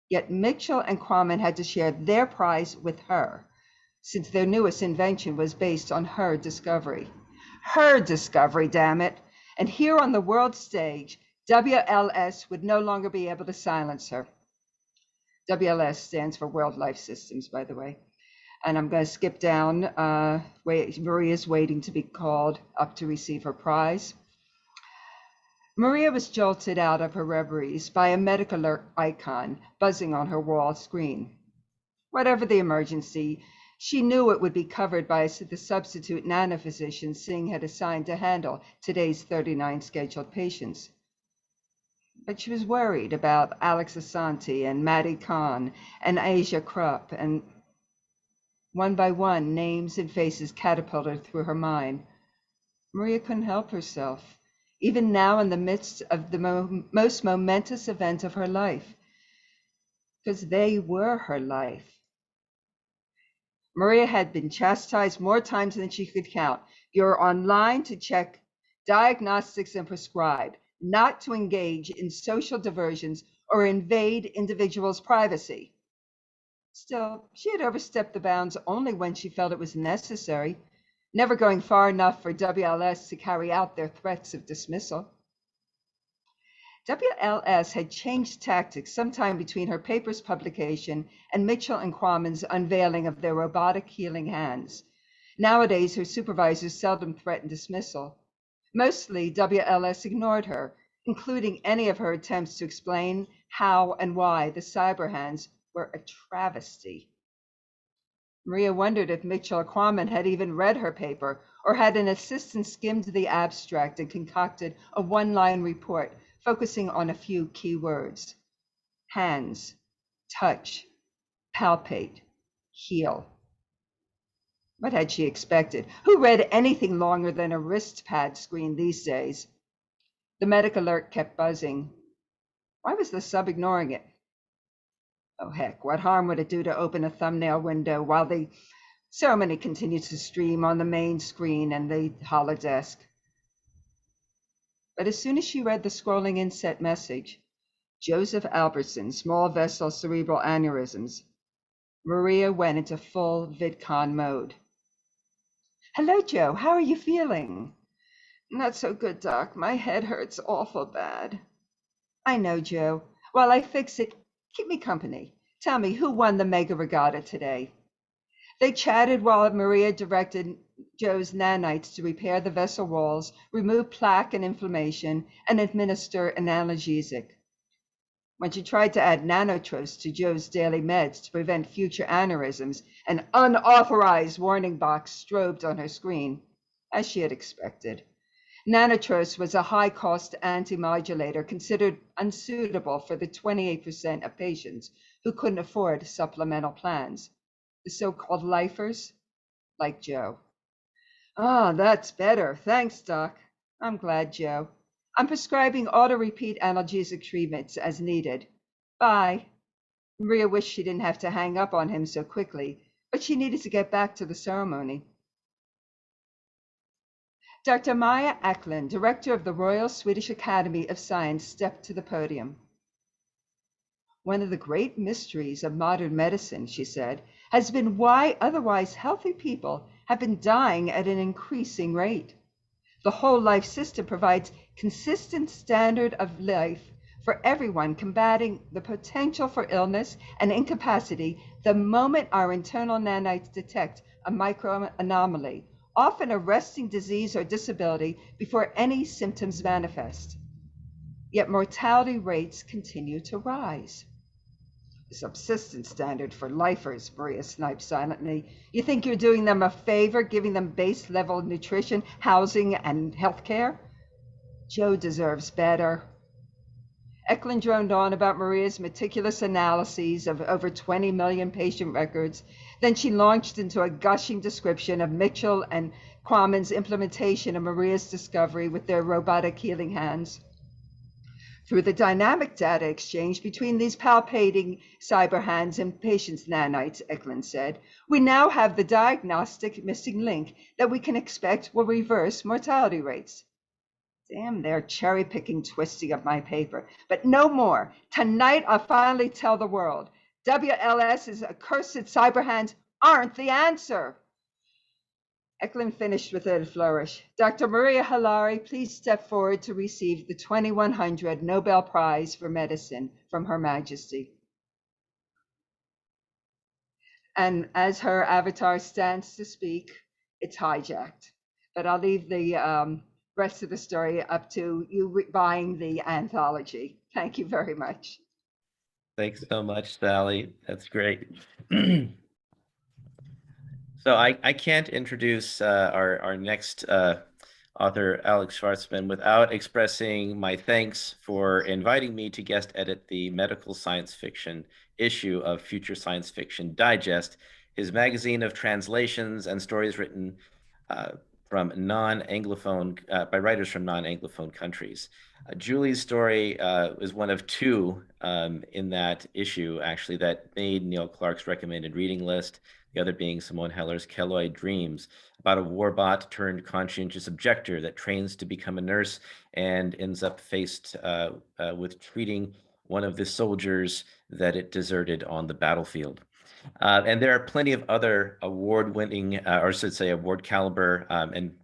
Yet Mitchell and Kwamen had to share their prize with her, since their newest invention was based on her discovery. Her discovery, damn it! And here on the world stage, WLS would no longer be able to silence her. WLS stands for World Life Systems, by the way. And I'm going to skip down. Maria's waiting to be called up to receive her prize. Maria was jolted out of her reveries by a medical alert icon buzzing on her wall screen. Whatever the emergency, she knew it would be covered by the substitute nanophysician Singh had assigned to handle today's 39 scheduled patients. But she was worried about Alex Asante and Maddie Khan and Asia Krupp, and one by one, names and faces catapulted through her mind. Maria couldn't help herself, even now in the midst of the most momentous event of her life, because they were her life. Maria had been chastised more times than she could count. You're online to check diagnostics and prescribe, not to engage in social diversions or invade individuals' privacy. Still, she had overstepped the bounds only when she felt it was necessary, never going far enough for WLS to carry out their threats of dismissal. WLS had changed tactics sometime between her paper's publication and Mitchell and Kwamen's unveiling of their robotic healing hands. Nowadays, her supervisors seldom threatened dismissal. Mostly, WLS ignored her, including any of her attempts to explain how and why the cyber hands were a travesty. Maria wondered if Mitchell or Kwamen had even read her paper, or had an assistant skimmed the abstract and concocted a one-line report focusing on a few key words: hands, touch, palpate, heal. What had she expected? Who read anything longer than a wrist pad screen these days? The medical alert kept buzzing. Why was the sub ignoring it? Oh, heck, what harm would it do to open a thumbnail window while the ceremony continued to stream on the main screen and the holodesk? But as soon as she read the scrolling inset message, Joseph Albertson, small vessel cerebral aneurysms, Maria went into full VidCon mode. Hello, Joe. How are you feeling? Not so good, Doc. My head hurts awful bad. I know, Joe. While I fix it, keep me company. Tell me, who won the Mega Regatta today? They chatted while Maria directed Joe's nanites to repair the vessel walls, remove plaque and inflammation, and administer an analgesic. When she tried to add nanotros to Joe's daily meds to prevent future aneurysms, an unauthorized warning box strobed on her screen, as she had expected. Nanotros was a high-cost anti-modulator considered unsuitable for the 28% of patients who couldn't afford supplemental plans, the so-called lifers, like Joe. Ah, that's better. Thanks, Doc. I'm glad, Joe. I'm prescribing auto-repeat analgesic treatments as needed. Bye. Maria wished she didn't have to hang up on him so quickly, but she needed to get back to the ceremony. Dr. Maya Eklund, director of the Royal Swedish Academy of Science, stepped to the podium. One of the great mysteries of modern medicine, she said, has been why otherwise healthy people have been dying at an increasing rate. The whole life system provides consistent standard of life for everyone, combating the potential for illness and incapacity the moment our internal nanites detect a micro anomaly, often arresting disease or disability before any symptoms manifest. Yet mortality rates continue to rise. Subsistence standard for lifers, Maria sniped silently. You think you're doing them a favor, giving them base level nutrition, housing, and health care? Joe deserves better. Eklund droned on about Maria's meticulous analyses of over 20 million patient records. Then she launched into a gushing description of Mitchell and Quammen's implementation of Maria's discovery with their robotic healing hands. Through the dynamic data exchange between these palpating cyber hands and patients' nanites, Eklund said, we now have the diagnostic missing link that we can expect will reverse mortality rates. Damn, they're cherry-picking twisting of my paper, but no more. Tonight, I'll finally tell the world, WLS's accursed cyber hands aren't the answer. Eklund finished with a flourish. Dr. Maria Hilari, please step forward to receive the 2100 Nobel Prize for Medicine from Her Majesty. And as her avatar stands to speak, it's hijacked. But I'll leave the rest of the story up to you buying the anthology. Thank you very much. Thanks so much, Sally. That's great. So I can't introduce our next author, Alex Shvartsman, without expressing my thanks for inviting me to guest edit the medical science fiction issue of Future Science Fiction Digest, his magazine of translations and stories written from non-Anglophone, by writers from non-Anglophone countries. Julie's story is one of two in that issue, actually, that made Neil Clark's recommended reading list. The other being Simone Heller's Keloid Dreams, about a warbot turned conscientious objector that trains to become a nurse and ends up faced with treating one of the soldiers that it deserted on the battlefield. And there are plenty of other award-winning, or I should say award caliber, and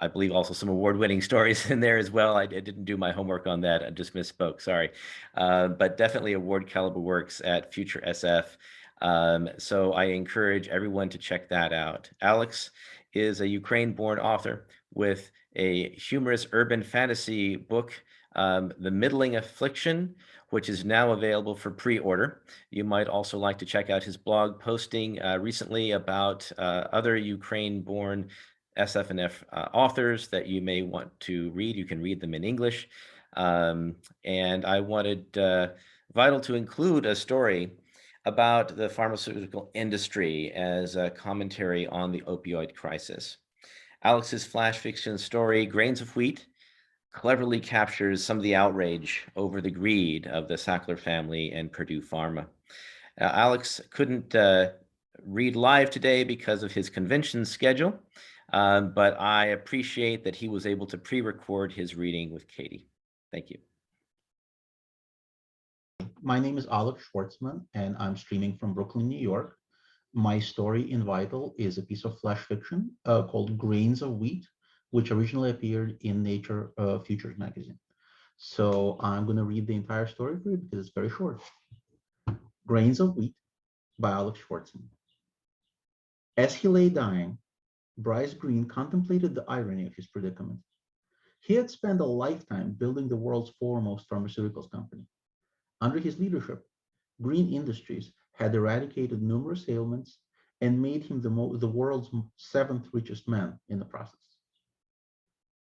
I believe also some award-winning stories in there as well. I didn't do my homework on that. I just misspoke, sorry. But definitely award caliber works at Future SF. So I encourage everyone to check that out. Alex is a Ukraine-born author with a humorous urban fantasy book, The Middling Affliction, which is now available for pre-order. You might also like to check out his blog posting recently about other Ukraine-born SF&F authors that you may want to read. You can read them in English. And I wanted Vital to include a story about the pharmaceutical industry as a commentary on the opioid crisis. Alex's flash fiction story, Grains of Wheat, cleverly captures some of the outrage over the greed of the Sackler family and Purdue Pharma. Alex couldn't read live today because of his convention schedule, but I appreciate that he was able to pre-record his reading with Katie. Thank you. My name is Alex Schwartzman, and I'm streaming from Brooklyn, New York. My story in Vital is a piece of flash fiction called Grains of Wheat, which originally appeared in Nature Futures magazine. So I'm going to read the entire story for you because it's very short. Grains of Wheat by Alex Schwartzman. As he lay dying, Bryce Green contemplated the irony of his predicament. He had spent a lifetime building the world's foremost pharmaceuticals company. Under his leadership, Green Industries had eradicated numerous ailments and made him the world's seventh richest man in the process.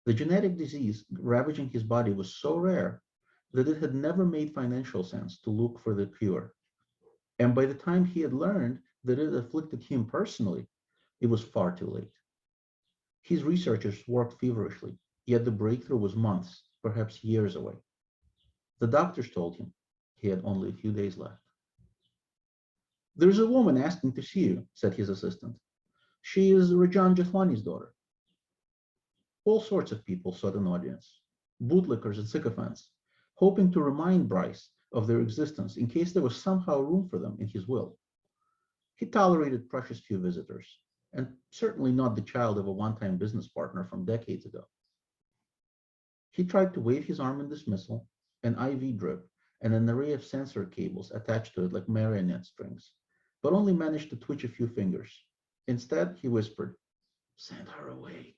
The genetic disease ravaging his body was so rare that it had never made financial sense to look for the cure. And by the time he had learned that it afflicted him personally, it was far too late. His researchers worked feverishly, yet the breakthrough was months, perhaps years away. The doctors told him he had only a few days left. "There's a woman asking to see you," said his assistant. "She is Rajan Jethwani's daughter." All sorts of people sought an audience, bootlickers and sycophants, hoping to remind Bryce of their existence in case there was somehow room for them in his will. He tolerated precious few visitors, and certainly not the child of a one-time business partner from decades ago. He tried to wave his arm in dismissal, an IV drip, and an array of sensor cables attached to it like marionette strings, but only managed to twitch a few fingers. Instead, he whispered, "Send her away."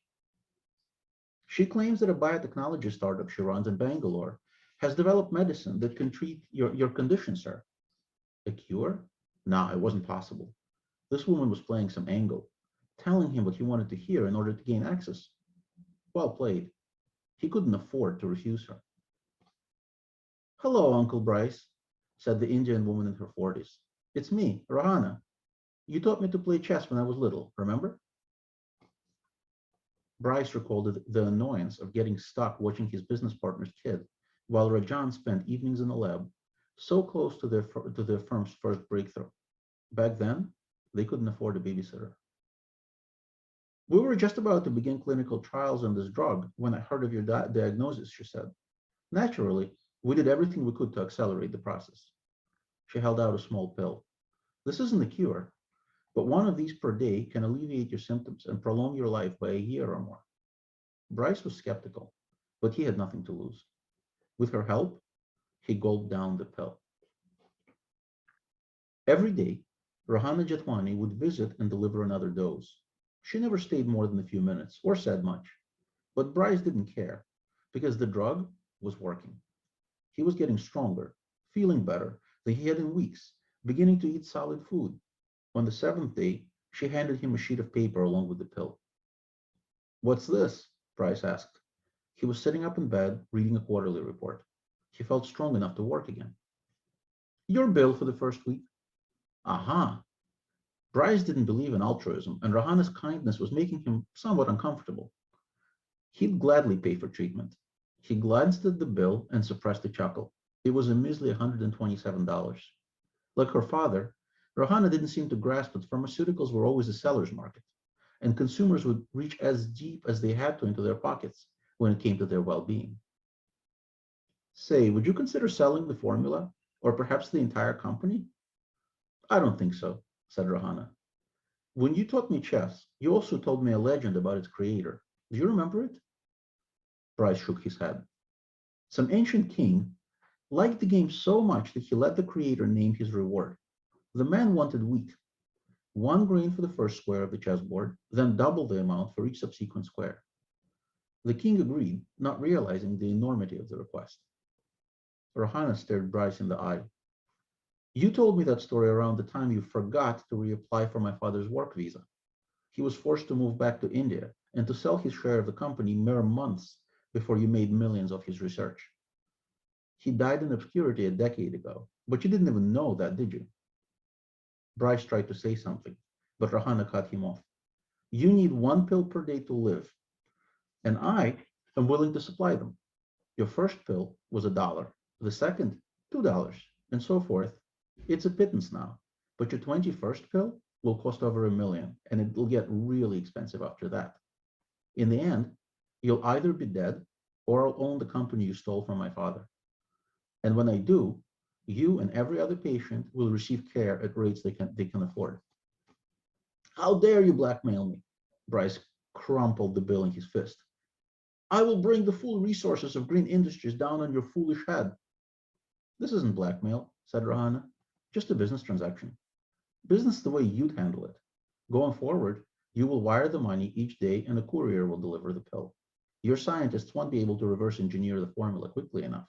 She claims that a biotechnology startup she runs in Bangalore has developed medicine that can treat your condition, sir. A cure? Nah, it wasn't possible. This woman was playing some angle, telling him what he wanted to hear in order to gain access. Well played. He couldn't afford to refuse her. "Hello, Uncle Bryce," said the Indian woman in her 40s. "It's me, Rahana. You taught me to play chess when I was little, remember?" Bryce recalled the annoyance of getting stuck watching his business partner's kid, while Rajan spent evenings in the lab, so close to their firm's first breakthrough. Back then, they couldn't afford a babysitter. "We were just about to begin clinical trials on this drug when I heard of your diagnosis," she said. "Naturally, we did everything we could to accelerate the process." She held out a small pill. "This isn't a cure, but one of these per day can alleviate your symptoms and prolong your life by a year or more." Bryce was skeptical, but he had nothing to lose. With her help, he gulped down the pill. Every day, Rahana Jethwani would visit and deliver another dose. She never stayed more than a few minutes or said much, but Bryce didn't care because the drug was working. He was getting stronger, feeling better than he had in weeks, beginning to eat solid food. On the 7th day, she handed him a sheet of paper along with the pill. "What's this?" Bryce asked. He was sitting up in bed, reading a quarterly report. He felt strong enough to work again. "Your bill for the first week." Aha. Bryce didn't believe in altruism, and Rahana's kindness was making him somewhat uncomfortable. He'd gladly pay for treatment. He glanced at the bill and suppressed a chuckle. It was a measly $127. Like her father, Rahana didn't seem to grasp that pharmaceuticals were always a seller's market, and consumers would reach as deep as they had to into their pockets when it came to their well-being. "Say, would you consider selling the formula, or perhaps the entire company?" "I don't think so," said Rahana. "When you taught me chess, you also told me a legend about its creator. Do you remember it?" Bryce shook his head. "Some ancient king liked the game so much that he let the creator name his reward. The man wanted wheat, 1 grain for the first square of the chessboard, then double the amount for each subsequent square. The king agreed, not realizing the enormity of the request." Rahana stared Bryce in the eye. "You told me that story around the time you forgot to reapply for my father's work visa. He was forced to move back to India and to sell his share of the company mere months before you made millions off his research. He died in obscurity a decade ago, but you didn't even know that, did you?" Bryce tried to say something, but Rahana cut him off. "You need 1 pill per day to live, and I am willing to supply them. Your first pill was $1, the second, $2, and so forth. It's a pittance now, but your 21st pill will cost over $1 million, and it will get really expensive after that. In the end, you'll either be dead or I'll own the company you stole from my father. And when I do, you and every other patient will receive care at rates they can afford." "How dare you blackmail me?" Bryce crumpled the bill in his fist. "I will bring the full resources of Green Industries down on your foolish head." "This isn't blackmail," said Rahana, "just a business transaction. Business the way you'd handle it. Going forward, you will wire the money each day and a courier will deliver the pill. Your scientists won't be able to reverse engineer the formula quickly enough.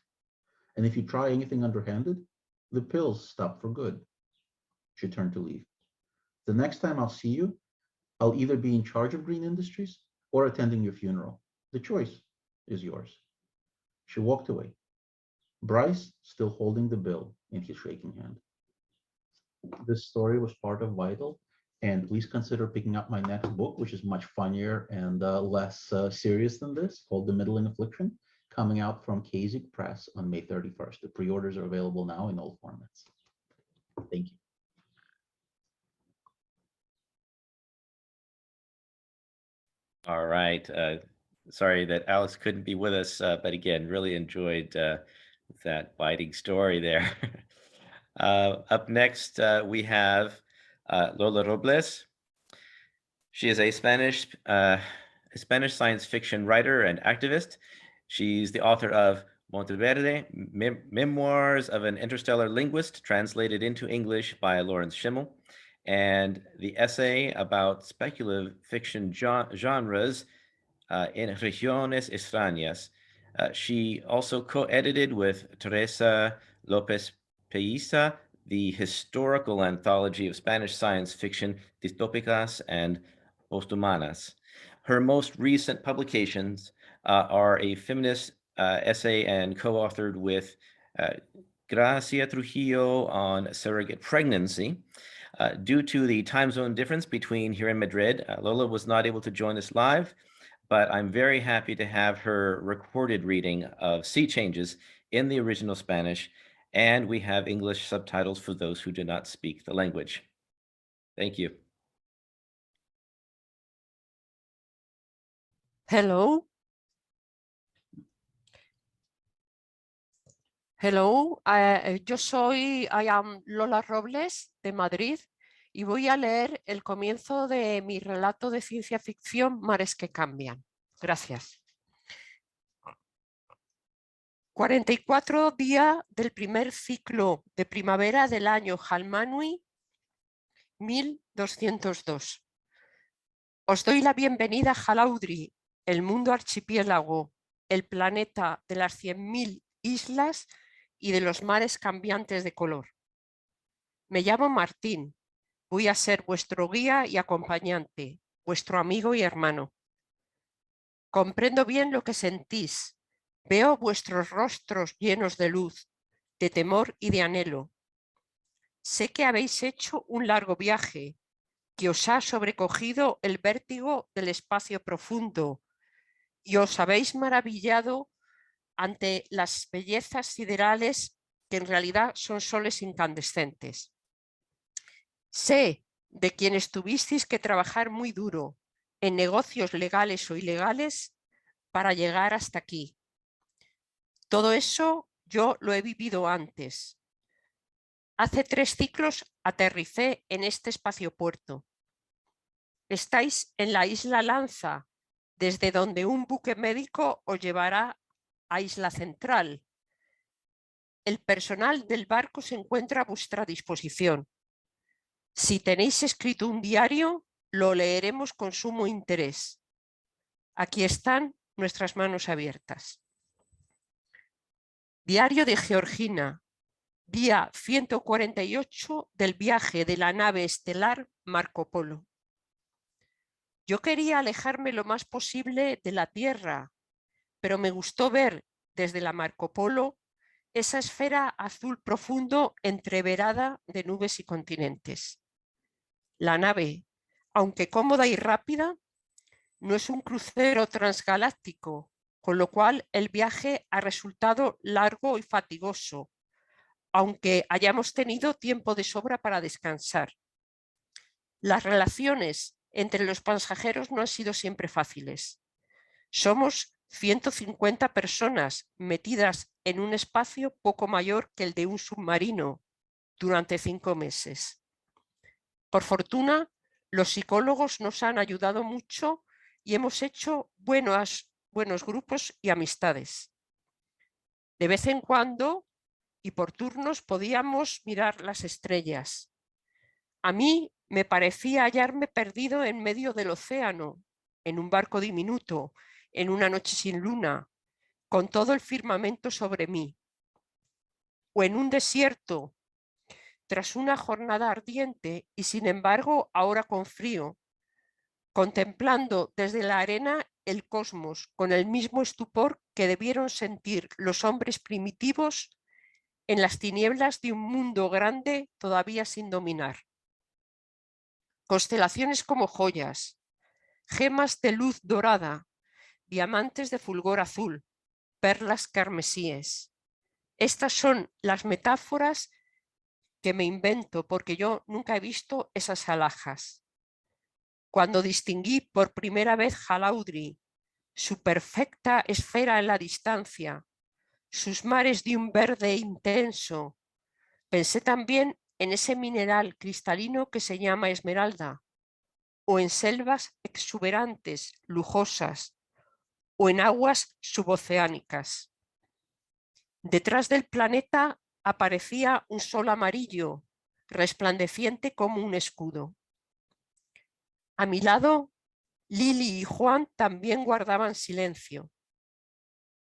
And if you try anything underhanded, the pills stop for good." She turned to leave. "The next time I'll see you, I'll either be in charge of Green Industries or attending your funeral. The choice is yours." She walked away, Bryce still holding the bill in his shaking hand. This story was part of Vital, And please consider picking up my next book, which is much funnier and less serious than this, called The Middling Affliction, coming out from Kasich Press on May 31st. The pre-orders are available now in all formats. Thank you. All right. Sorry that Alex couldn't be with us, but again, really enjoyed that biting story there. Up next, we have Lola Robles. She is a Spanish science fiction writer and activist. She's the author of Monteverde, Memoirs of an Interstellar Linguist, translated into English by Lawrence Schimel, and the essay about speculative fiction genres in Regiones Extrañas. She also co-edited with Teresa López Pelliza the historical anthology of Spanish science fiction Distópicas and Posthumanas. Her most recent publications are a feminist essay and co-authored with Gracia Trujillo on surrogate pregnancy. Due to the time zone difference between here and Madrid, Lola was not able to join us live, but I'm very happy to have her recorded reading of Sea Changes in the original Spanish, and we have English subtitles for those who do not speak the language. Thank you. Hello. Hello, I am Lola Robles de Madrid y voy a leer el comienzo de mi relato de ciencia ficción Mares que cambian. Gracias. 44 días del primer ciclo de primavera del año Jalmanui 1202. Os doy la bienvenida a Jalaudri, el mundo archipiélago, el planeta de las 100.000 islas y de los mares cambiantes de color. Me llamo Martín, voy a ser vuestro guía y acompañante, vuestro amigo y hermano. Comprendo bien lo que sentís, veo vuestros rostros llenos de luz, de temor y de anhelo. Sé que habéis hecho un largo viaje, que os ha sobrecogido el vértigo del espacio profundo y os habéis maravillado ante las bellezas siderales que en realidad son soles incandescentes. Sé de quienes tuvisteis que trabajar muy duro en negocios legales o ilegales para llegar hasta aquí. Todo eso yo lo he vivido antes. Hace 3 ciclos aterricé en este espaciopuerto. Estáis en la isla Lanza, desde donde un buque médico os llevará a Isla Central. El personal del barco se encuentra a vuestra disposición. Si tenéis escrito un diario, lo leeremos con sumo interés. Aquí están nuestras manos abiertas. Diario de Georgina, día 148 del viaje de la nave estelar Marco Polo. Yo quería alejarme lo más posible de la Tierra, pero me gustó ver desde la Marco Polo esa esfera azul profundo entreverada de nubes y continentes. La nave, aunque cómoda y rápida, no es un crucero transgaláctico, con lo cual el viaje ha resultado largo y fatigoso, aunque hayamos tenido tiempo de sobra para descansar. Las relaciones entre los pasajeros no han sido siempre fáciles. Somos 150 personas metidas en un espacio poco mayor que el de un submarino durante 5 meses. Por fortuna, los psicólogos nos han ayudado mucho y hemos hecho buenos grupos y amistades. De vez en cuando y por turnos podíamos mirar las estrellas. A mí me parecía hallarme perdido en medio del océano, en un barco diminuto, en una noche sin luna, con todo el firmamento sobre mí. O en un desierto, tras una jornada ardiente y sin embargo ahora con frío, contemplando desde la arena el cosmos con el mismo estupor que debieron sentir los hombres primitivos en las tinieblas de un mundo grande todavía sin dominar. constelaciones como joyas, gemas de luz dorada, diamantes de fulgor azul, perlas carmesíes. Estas son las metáforas que me invento porque yo nunca he visto esas alhajas. Cuando distinguí por primera vez Halaudri, su perfecta esfera en la distancia, sus mares de un verde intenso, pensé también en ese mineral cristalino que se llama esmeralda, o en selvas exuberantes, lujosas, o en aguas suboceánicas. Detrás del planeta aparecía un sol amarillo, resplandeciente como un escudo. A mi lado, Lili y Juan también guardaban silencio.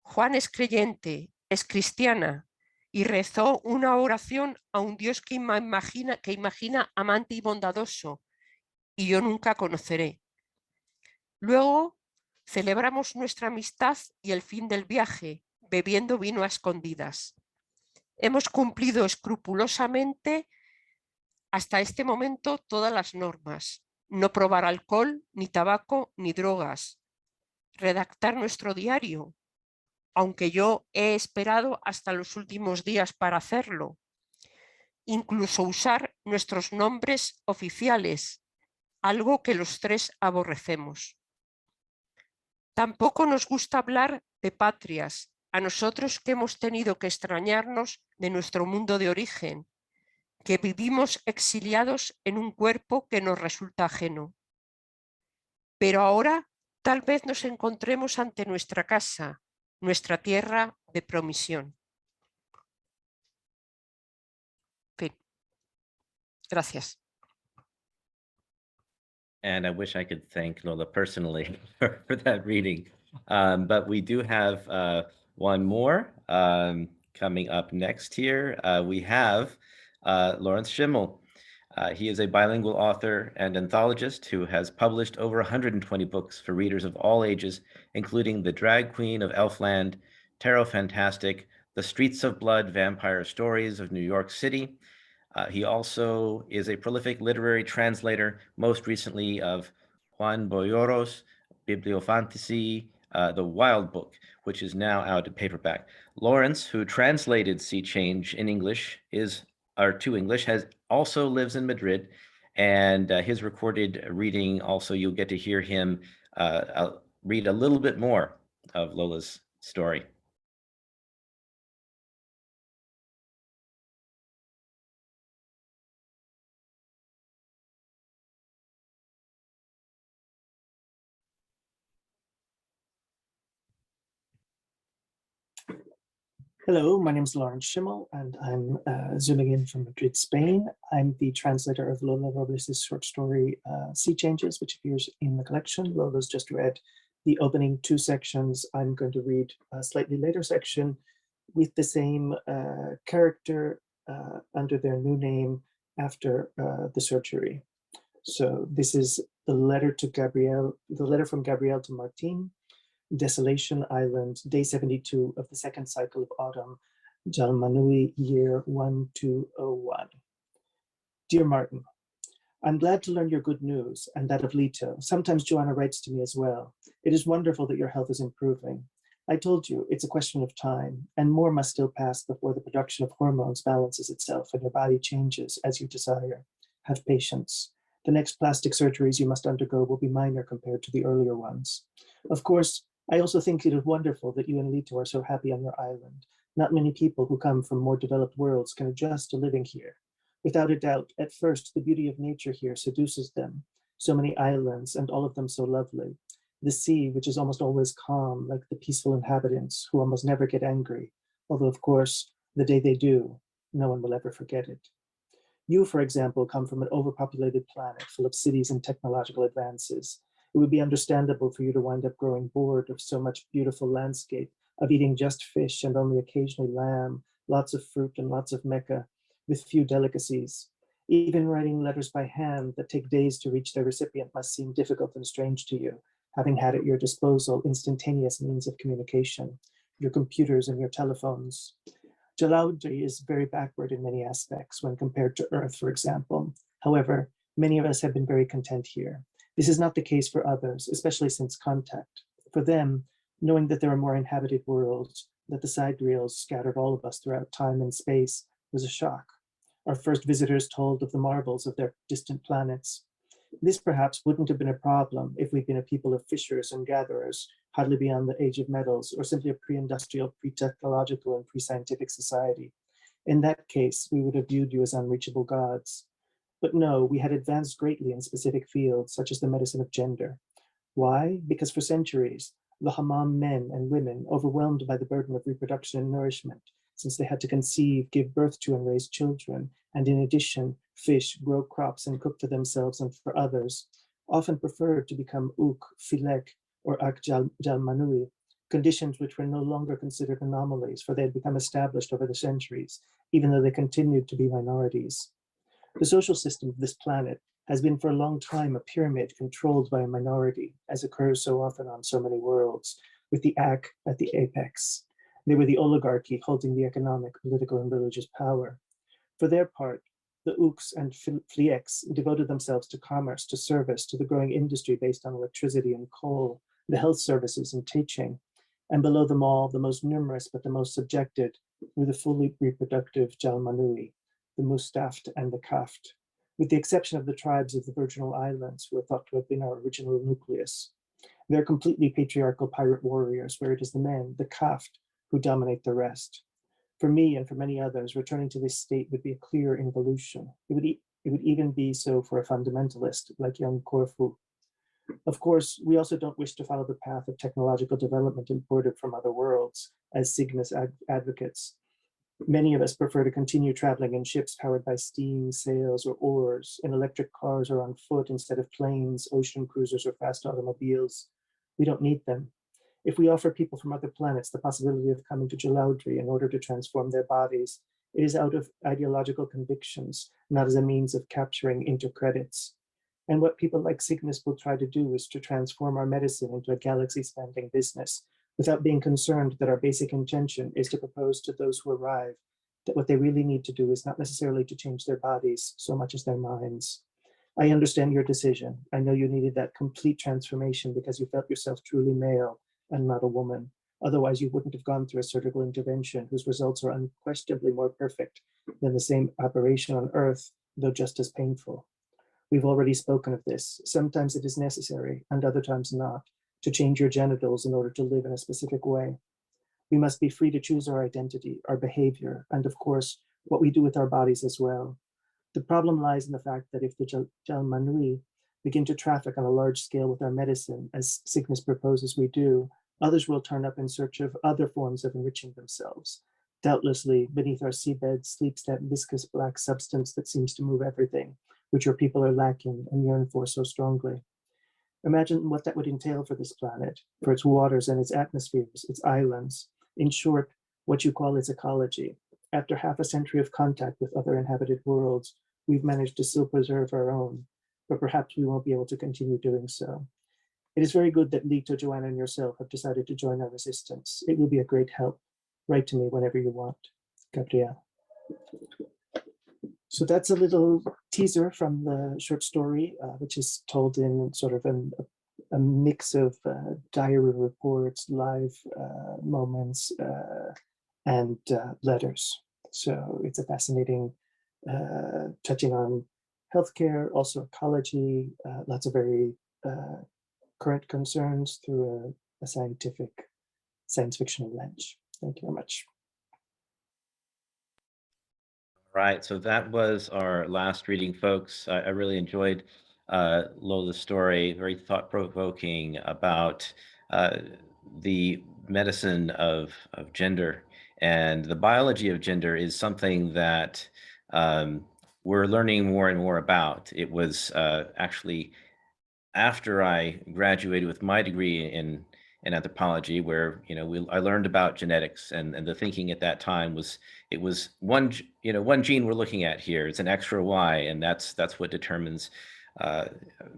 Juan es creyente, es cristiana, y rezó una oración a un Dios que imagina amante y bondadoso, y yo nunca conoceré. Luego celebramos nuestra amistad y el fin del viaje, bebiendo vino a escondidas. Hemos cumplido escrupulosamente hasta este momento todas las normas. No probar alcohol, ni tabaco, ni drogas. Redactar nuestro diario, aunque yo he esperado hasta los últimos días para hacerlo. Incluso usar nuestros nombres oficiales, algo que los tres aborrecemos. Tampoco nos gusta hablar de patrias, a nosotros que hemos tenido que extrañarnos de nuestro mundo de origen, que vivimos exiliados en un cuerpo que nos resulta ajeno. Pero ahora tal vez nos encontremos ante nuestra casa, nuestra tierra de promisión. Fin. Gracias. And I wish I could thank Lola personally for that reading. But we do have one more coming up next here. We have Lawrence Schimel. He is a bilingual author and anthologist who has published over 120 books for readers of all ages, including The Drag Queen of Elfland, Tarot Fantastic, The Streets of Blood, Vampire Stories of New York City. He also is a prolific literary translator, most recently of Juan Boyoro's Bibliofantasy, The Wild Book, which is now out in paperback. Lawrence, who translated Sea Change in English, to English, also lives in Madrid, and his recorded reading also, you'll get to hear him read a little bit more of Lola's story. Hello, my name is Lawrence Schimel, and I'm zooming in from Madrid, Spain. I'm the translator of Lola Robles' short story, Sea Changes, which appears in the collection. Lola's just read the opening 2 sections. I'm going to read a slightly later section with the same character under their new name after the surgery. So this is the letter from Gabrielle to Martin. Desolation Island, day 72 of the second cycle of autumn, Jalmanui year 1201. Dear Martin, I'm glad to learn your good news and that of Leto. Sometimes Joanna writes to me as well. It is wonderful that your health is improving. I told you it's a question of time, and more must still pass before the production of hormones balances itself and your body changes as you desire. Have patience. The next plastic surgeries you must undergo will be minor compared to the earlier ones. Of course, I also think it is wonderful that you and Leto are so happy on your island. Not many people who come from more developed worlds can adjust to living here. Without a doubt, at first, the beauty of nature here seduces them. So many islands, and all of them so lovely. The sea, which is almost always calm, like the peaceful inhabitants who almost never get angry. Although, of course, the day they do, no one will ever forget it. You, for example, come from an overpopulated planet full of cities and technological advances. It would be understandable for you to wind up growing bored of so much beautiful landscape, of eating just fish and only occasionally lamb, lots of fruit and lots of mecca, with few delicacies. Even writing letters by hand that take days to reach their recipient must seem difficult and strange to you, having had at your disposal instantaneous means of communication, your computers and your telephones. Jalaudri is very backward in many aspects when compared to Earth, for example. However, Many of us have been very content here. This is not the case for others, especially since contact. For them, knowing that there are more inhabited worlds, that the sidereals scattered all of us throughout time and space, was a shock. Our first visitors told of the marvels of their distant planets. This perhaps wouldn't have been a problem if we'd been a people of fishers and gatherers, hardly beyond the age of metals, or simply a pre-industrial, pre-technological, and pre-scientific society. In that case, we would have viewed you as unreachable gods. But no, we had advanced greatly in specific fields, such as the medicine of gender. Why? Because for centuries, the Hammam men and women, overwhelmed by the burden of reproduction and nourishment, since they had to conceive, give birth to, and raise children, and in addition, fish, grow crops, and cook for themselves and for others, often preferred to become uk, filek, or ak jalmanui, conditions which were no longer considered anomalies, for they had become established over the centuries, even though they continued to be minorities. The social system of this planet has been for a long time a pyramid controlled by a minority, as occurs so often on so many worlds, with the Ak at the apex. They were the oligarchy holding the economic, political, and religious power. For their part, the Uks and Flieks devoted themselves to commerce, to service, to the growing industry based on electricity and coal, the health services and teaching. And below them all, the most numerous but the most subjected were the fully reproductive Jalmanui, the Mustaft and the Kaft, with the exception of the tribes of the Virginal Islands, who are thought to have been our original nucleus. They're completely patriarchal pirate warriors, where it is the men, the Kaft, who dominate the rest. For me and for many others, returning to this state would be a clear involution. It would even be so for a fundamentalist like young Corfu. Of course, we also don't wish to follow the path of technological development imported from other worlds as Cygnus advocates. Many of us prefer to continue traveling in ships powered by steam, sails, or oars, in electric cars or on foot instead of planes, ocean cruisers, or fast automobiles. We don't need them. If we offer people from other planets the possibility of coming to Jalaudri in order to transform their bodies, it is out of ideological convictions, not as a means of capturing intercredits. And what people like Cygnus will try to do is to transform our medicine into a galaxy-spanning business, without being concerned that our basic intention is to propose to those who arrive that what they really need to do is not necessarily to change their bodies so much as their minds. I understand your decision. I know you needed that complete transformation because you felt yourself truly male and not a woman. Otherwise, you wouldn't have gone through a surgical intervention whose results are unquestionably more perfect than the same operation on Earth, though just as painful. We've already spoken of this. Sometimes it is necessary, and other times not, to change your genitals in order to live in a specific way. We must be free to choose our identity, our behavior, and of course, what we do with our bodies as well. The problem lies in the fact that if the Jalmanui begin to traffic on a large scale with our medicine, as Cygnus proposes we do, others will turn up in search of other forms of enriching themselves. Doubtlessly, beneath our seabed sleeps that viscous black substance that seems to move everything, which your people are lacking and yearn for so strongly. Imagine what that would entail for this planet, for its waters and its atmospheres, its islands. In short, what you call its ecology. After half a century of contact with other inhabited worlds, we've managed to still preserve our own, but perhaps we won't be able to continue doing so. It is very good that Lito, Joanna, and yourself have decided to join our resistance. It will be a great help. Write to me whenever you want. Gabrielle. So that's a little teaser from the short story, which is told in sort of a mix of diary reports, live moments, and letters. So it's a fascinating, touching on healthcare, also ecology, lots of very current concerns through a scientific, science fictional lens. Thank you very much. Right, so that was our last reading, folks. I really enjoyed Lola's story, very thought-provoking about the medicine of gender. And the biology of gender is something that we're learning more and more about. It was actually after I graduated with my degree in anthropology, where I learned about genetics, and the thinking at that time was it was one gene we're looking at here. It's an X or Y, and that's what determines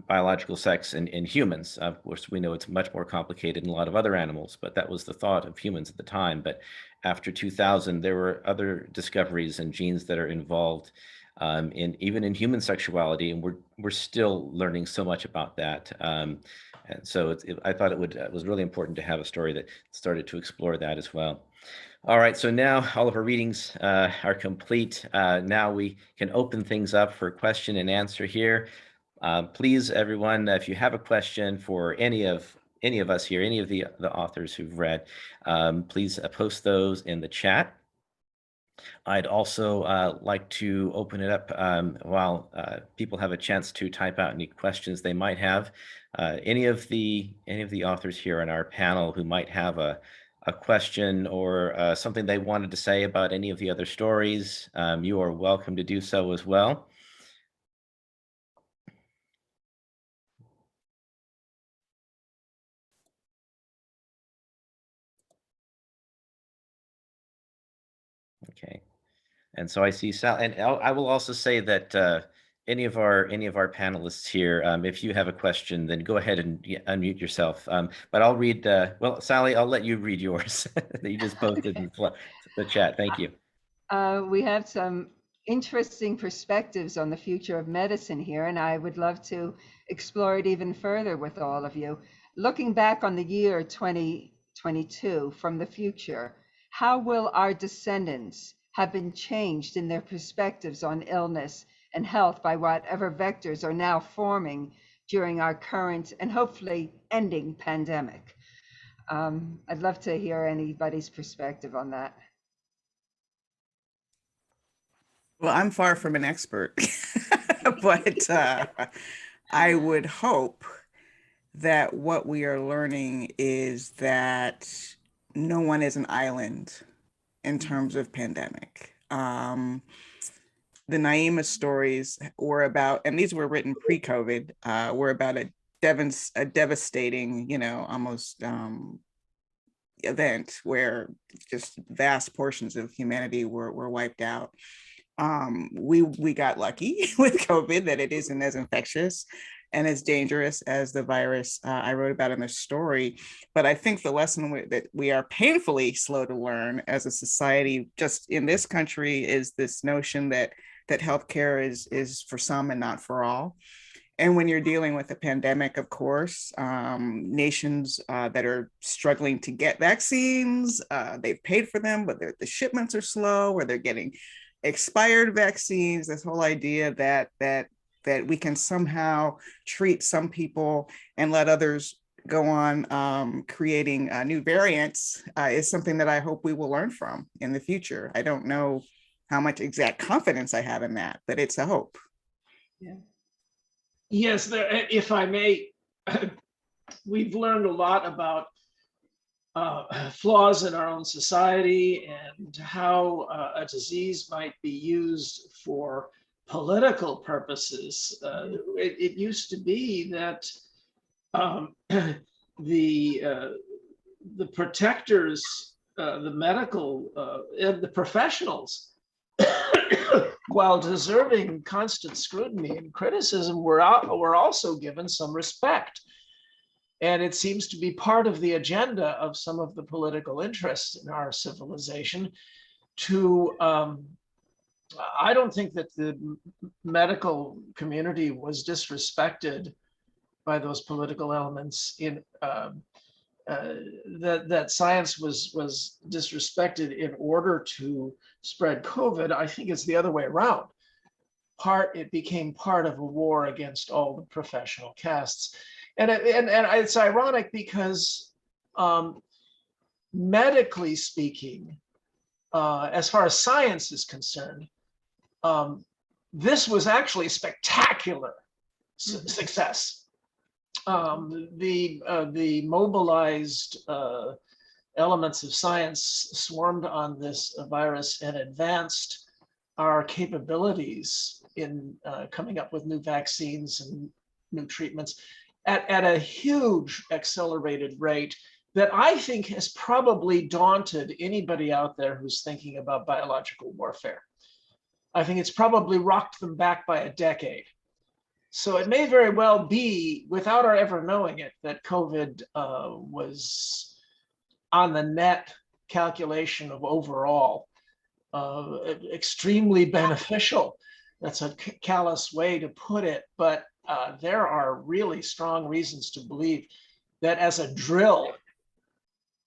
biological sex in humans. Of course, we know it's much more complicated in a lot of other animals, but that was the thought of humans at the time. But after 2000, there were other discoveries and genes that are involved even in human sexuality, and we're still learning so much about that. And so I thought it was really important to have a story that started to explore that as well. All right, so now all of our readings are complete. Now we can open things up for question and answer here. Please, everyone, if you have a question for any of us here, any of the authors who've read, please post those in the chat. I'd also like to open it up while people have a chance to type out any questions they might have. Any of the authors here on our panel who might have a question or something they wanted to say about any of the other stories, you are welcome to do so as well. Okay, and so I see Sal, and I will also say that any of our panelists here, if you have a question, then go ahead and unmute yourself. But I'll read. Well, Sally, I'll let you read yours that you just posted in the chat. Thank you. We have some interesting perspectives on the future of medicine here, and I would love to explore it even further with all of you. Looking back on the year 2022 from the future, how will our descendants have been changed in their perspectives on illness and health by whatever vectors are now forming during our current and hopefully ending pandemic? I'd love to hear anybody's perspective on that. Well, I'm far from an expert, but I would hope that what we are learning is that no one is an island in terms of pandemic. The Naima stories were about, and these were written pre-COVID, were about a devastating, almost event where just vast portions of humanity were wiped out. We got lucky with COVID that it isn't as infectious and as dangerous as the virus I wrote about in the story. But I think the lesson that we are painfully slow to learn as a society, just in this country, is this notion that healthcare is for some and not for all. And when you're dealing with a pandemic, of course, nations that are struggling to get vaccines, they've paid for them, but the shipments are slow, or they're getting expired vaccines. This whole idea that we can somehow treat some people and let others go on creating new variants is something that I hope we will learn from in the future. I don't know how much exact confidence I have in that, but it's a hope. Yeah. Yes, if I may, we've learned a lot about flaws in our own society and how a disease might be used for political purposes. It used to be that the protectors, the medical, the professionals, while deserving constant scrutiny and criticism, were also given some respect. And it seems to be part of the agenda of some of the political interests in our civilization to, I don't think that the medical community was disrespected by those political elements in that science was disrespected in order to spread COVID. I think it's the other way around. It became part of a war against all the professional castes. And it's ironic because medically speaking, as far as science is concerned, this was actually spectacular success. The mobilized elements of science swarmed on this virus and advanced our capabilities in coming up with new vaccines and new treatments at a huge accelerated rate that I think has probably daunted anybody out there who's thinking about biological warfare. I think it's probably rocked them back by a decade. So it may very well be, without our ever knowing it, that COVID was on the net calculation of overall extremely beneficial. that's a callous way to put it, but there are really strong reasons to believe that as a drill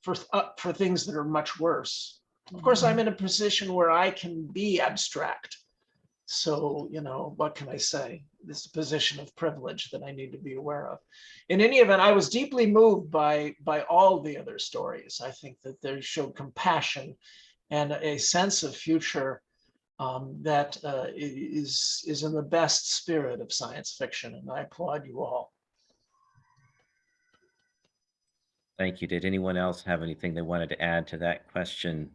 for things that are much worse. Of course, I'm in a position where I can be abstract. So, you know, what can I say? This is a position of privilege that I need to be aware of. In any event, I was deeply moved by all the other stories. I think that they showed compassion and a sense of future that is in the best spirit of science fiction, and I applaud you all. Thank you. Did anyone else have anything they wanted to add to that question?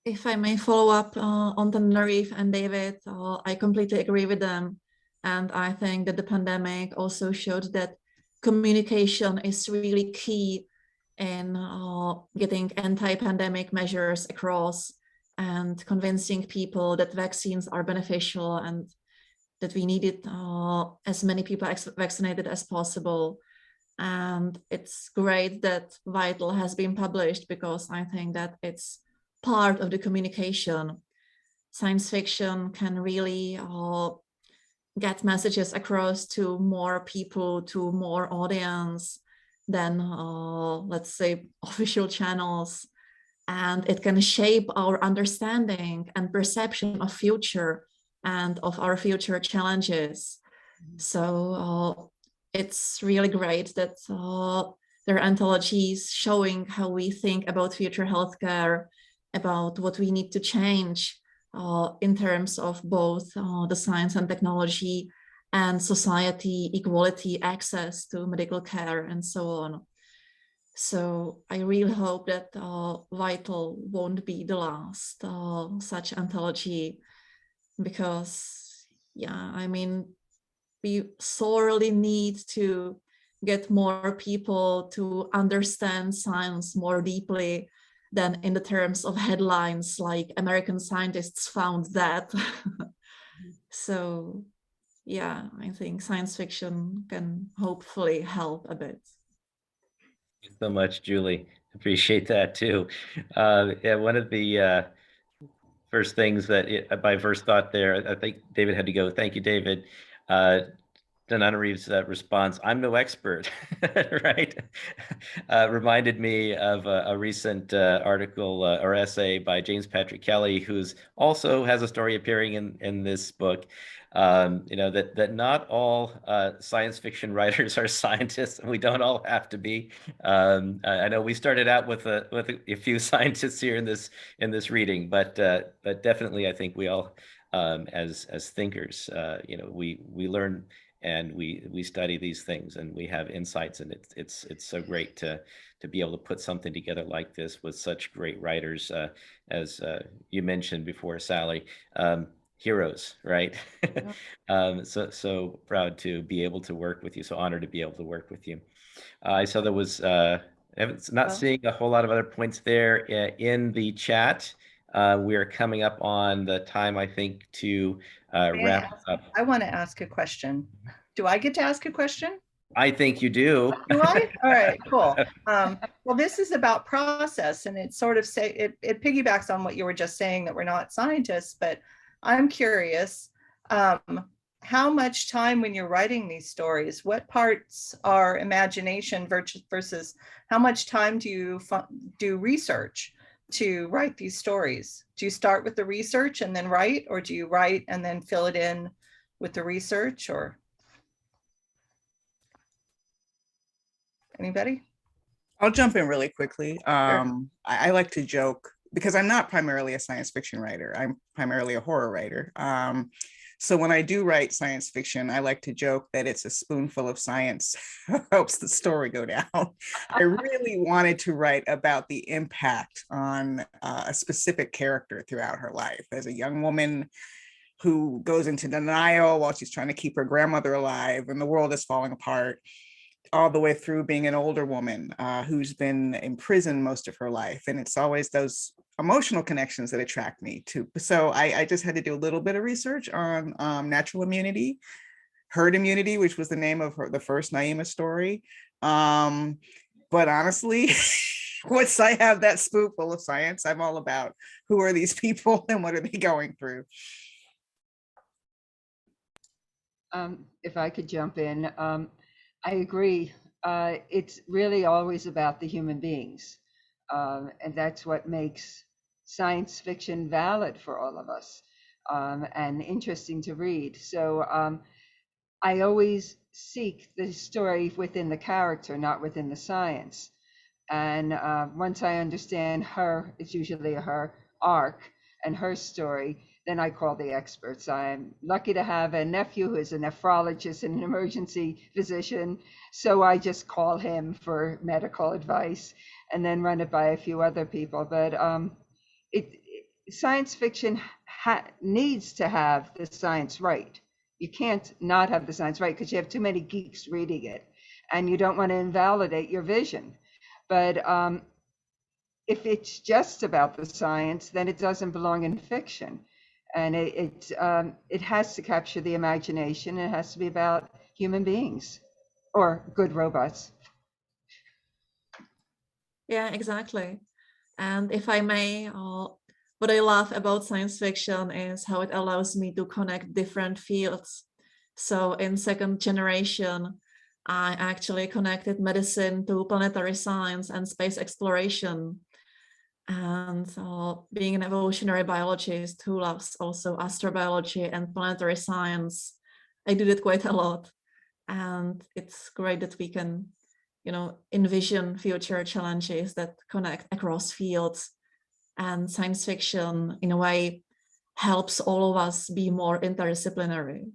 If I may follow up on Tananarive and David, I completely agree with them. And I think that the pandemic also showed that communication is really key in getting anti-pandemic measures across and convincing people that vaccines are beneficial and that we needed as many people vaccinated as possible. And it's great that Vital has been published, because I think that it's part of the communication. Science fiction can really get messages across to more people, to more audience than, let's say, official channels. And it can shape our understanding and perception of future and of our future challenges. So it's really great that there are anthologies showing how we think about future healthcare, about what we need to change in terms of both the science and technology and society, equality, access to medical care, and so on. So I really hope that Vital won't be the last such anthology, because, yeah, I mean, we sorely need to get more people to understand science more deeply than in the terms of headlines like American scientists found that. So, yeah, I think science fiction can hopefully help a bit. Thank you so much, Julie. Appreciate that too. Yeah, one of the first things that my first thought there, I think David had to go. Thank you, David. Tananarive's response, "I'm no expert," right? Reminded me of a recent article or essay by James Patrick Kelly, who's also has a story appearing in this book. You know, that not all science fiction writers are scientists, and we don't all have to be. I know we started out with a few scientists here in this reading, but definitely I think we all as thinkers, you know, we learn and we study these things and we have insights, and it's so great to be able to put something together like this with such great writers, as you mentioned before, Sally, heroes, right? So proud to be able to work with you. So honored to be able to work with you. I saw there was not seeing a whole lot of other points there in the chat. We are coming up on the time, I think, to wrap up. I want to ask a question. Do I get to ask a question? I think you do. Do I? All right, cool. Well, this is about process, and it sort of it piggybacks on what you were just saying, that we're not scientists, but I'm curious, how much time when you're writing these stories, what parts are imagination versus how much time do you do research to write these stories? Do you start with the research and then write, or do you write and then fill it in with the research, or anybody? I'll jump in really quickly. Sure. I like to joke, because I'm not primarily a science fiction writer. I'm primarily a horror writer. So when I do write science fiction, I like to joke that it's a spoonful of science helps the story go down. I really wanted to write about the impact on a specific character throughout her life as a young woman who goes into denial while she's trying to keep her grandmother alive and the world is falling apart, all the way through being an older woman who's been in prison most of her life. And it's always those emotional connections that attract me too. So I just had to do a little bit of research on natural immunity, herd immunity, which was the name of the first Naima story. But honestly, once I have that spoonful of science, I'm all about who are these people and what are they going through. If I could jump in, I agree. It's really always about the human beings. And that's what makes science fiction valid for all of us, and interesting to read. So I always seek the story within the character, not within the science. And once I understand her, it's usually her arc and her story, then I call the experts. I'm lucky to have a nephew who is a nephrologist and an emergency physician. So I just call him for medical advice and then run it by a few other people. But science fiction needs to have the science right. You can't not have the science right because you have too many geeks reading it and you don't want to invalidate your vision. But if it's just about the science, then it doesn't belong in fiction. And it has to capture the imagination. It has to be about human beings or good robots. Yeah, exactly. And if I may, what I love about science fiction is how it allows me to connect different fields. So in second generation, I actually connected medicine to planetary science and space exploration. And being an evolutionary biologist who loves also astrobiology and planetary science, I did it quite a lot. And it's great that we can, envision future challenges that connect across fields. And science fiction, in a way, helps all of us be more interdisciplinary.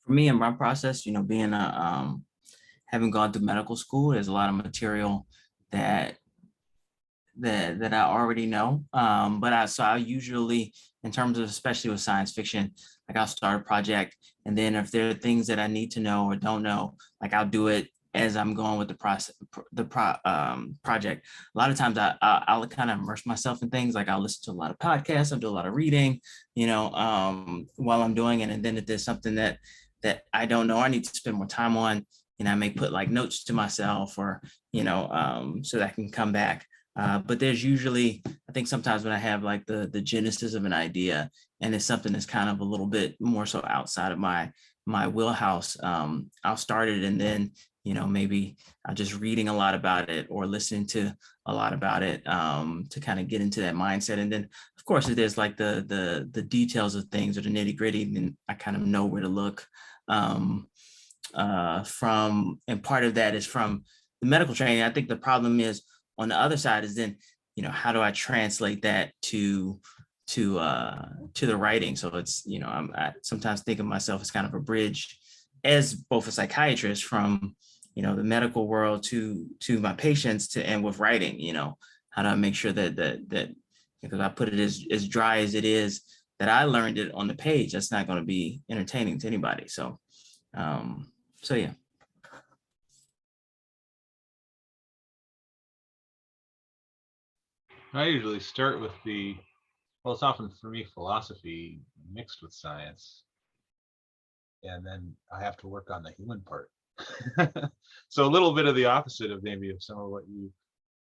For me in my process, being having gone through medical school, there's a lot of material that I already know. But I usually, in terms of especially with science fiction, like I'll start a project, and then if there are things that I need to know or don't know, like I'll do it as I'm going with the process, project. A lot of times I'll kind of immerse myself in things. Like I'll listen to a lot of podcasts, I'll do a lot of reading, while I'm doing it. And then if there's something that I don't know, I need to spend more time on, I may put like notes to myself or, so that I can come back. But there's usually, I think sometimes when I have like the genesis of an idea and it's something that's kind of a little bit more so outside of my wheelhouse, I'll start it and then, maybe I'm just reading a lot about it or listening to a lot about it to kind of get into that mindset. And then of course, if there's like the details of things or the nitty gritty, then I kind of know where to look from. And part of that is from the medical training. I think the problem is on the other side is then, how do I translate that to the writing? So it's, I sometimes think of myself as kind of a bridge as both a psychiatrist from, the medical world to my patients and with writing, how do I make sure that because I put it as dry as it is, that I learned it on the page, that's not going to be entertaining to anybody. So, yeah. I usually start with well, it's often for me philosophy mixed with science. And then I have to work on the human part. So a little bit of the opposite of maybe of some of what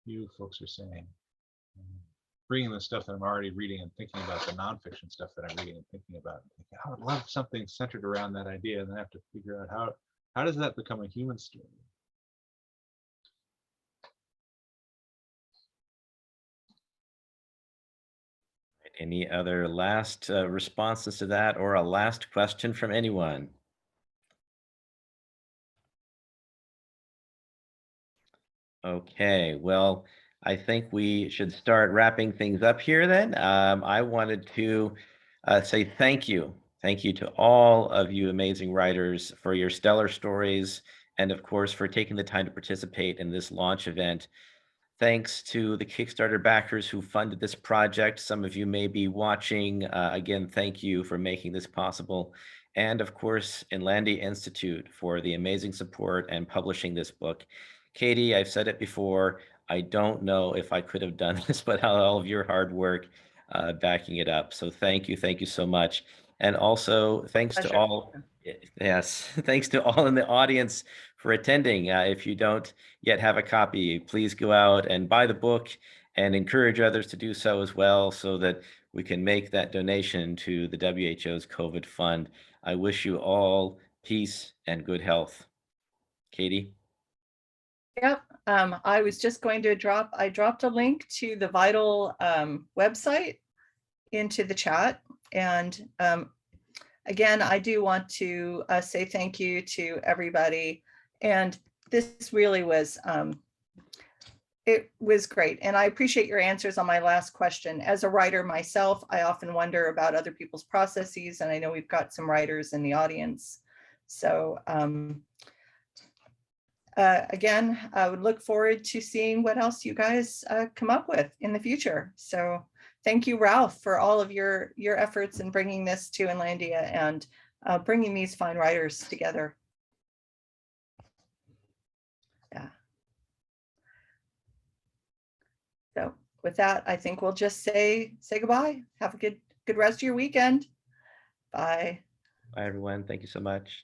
you folks are saying. Bringing the stuff that I'm already reading and thinking about the nonfiction stuff that I'm reading and thinking about. I would love something centered around that idea, and then I have to figure out how does that become a human story? Any other last responses to that or a last question from anyone? Okay, well, I think we should start wrapping things up here then. I wanted to say thank you. Thank you to all of you amazing writers for your stellar stories and of course for taking the time to participate in this launch event. Thanks to the Kickstarter backers who funded this project. Some of you may be watching. Again, thank you for making this possible. And of course, Inlandi Institute for the amazing support and publishing this book. Katie, I've said it before, I don't know if I could have done this without all of your hard work backing it up. So thank you so much. And also thanks to all, yes, thanks to all in the audience for attending. If you don't yet have a copy, please go out and buy the book and encourage others to do so as well, so that we can make that donation to the WHO's COVID fund. I wish you all peace and good health. Katie? Yep. I was just going to I dropped a link to the Vital website into the chat. And again, I do want to say thank you to everybody. And this really was, it was great. And I appreciate your answers on my last question. As a writer myself, I often wonder about other people's processes. And I know we've got some writers in the audience. So again, I would look forward to seeing what else you guys come up with in the future. So thank you, Ralph, for all of your efforts in bringing this to Inlandia and bringing these fine writers together. Yeah. So with that, I think we'll just say goodbye. Have a good rest of your weekend. Bye. Bye, everyone. Thank you so much.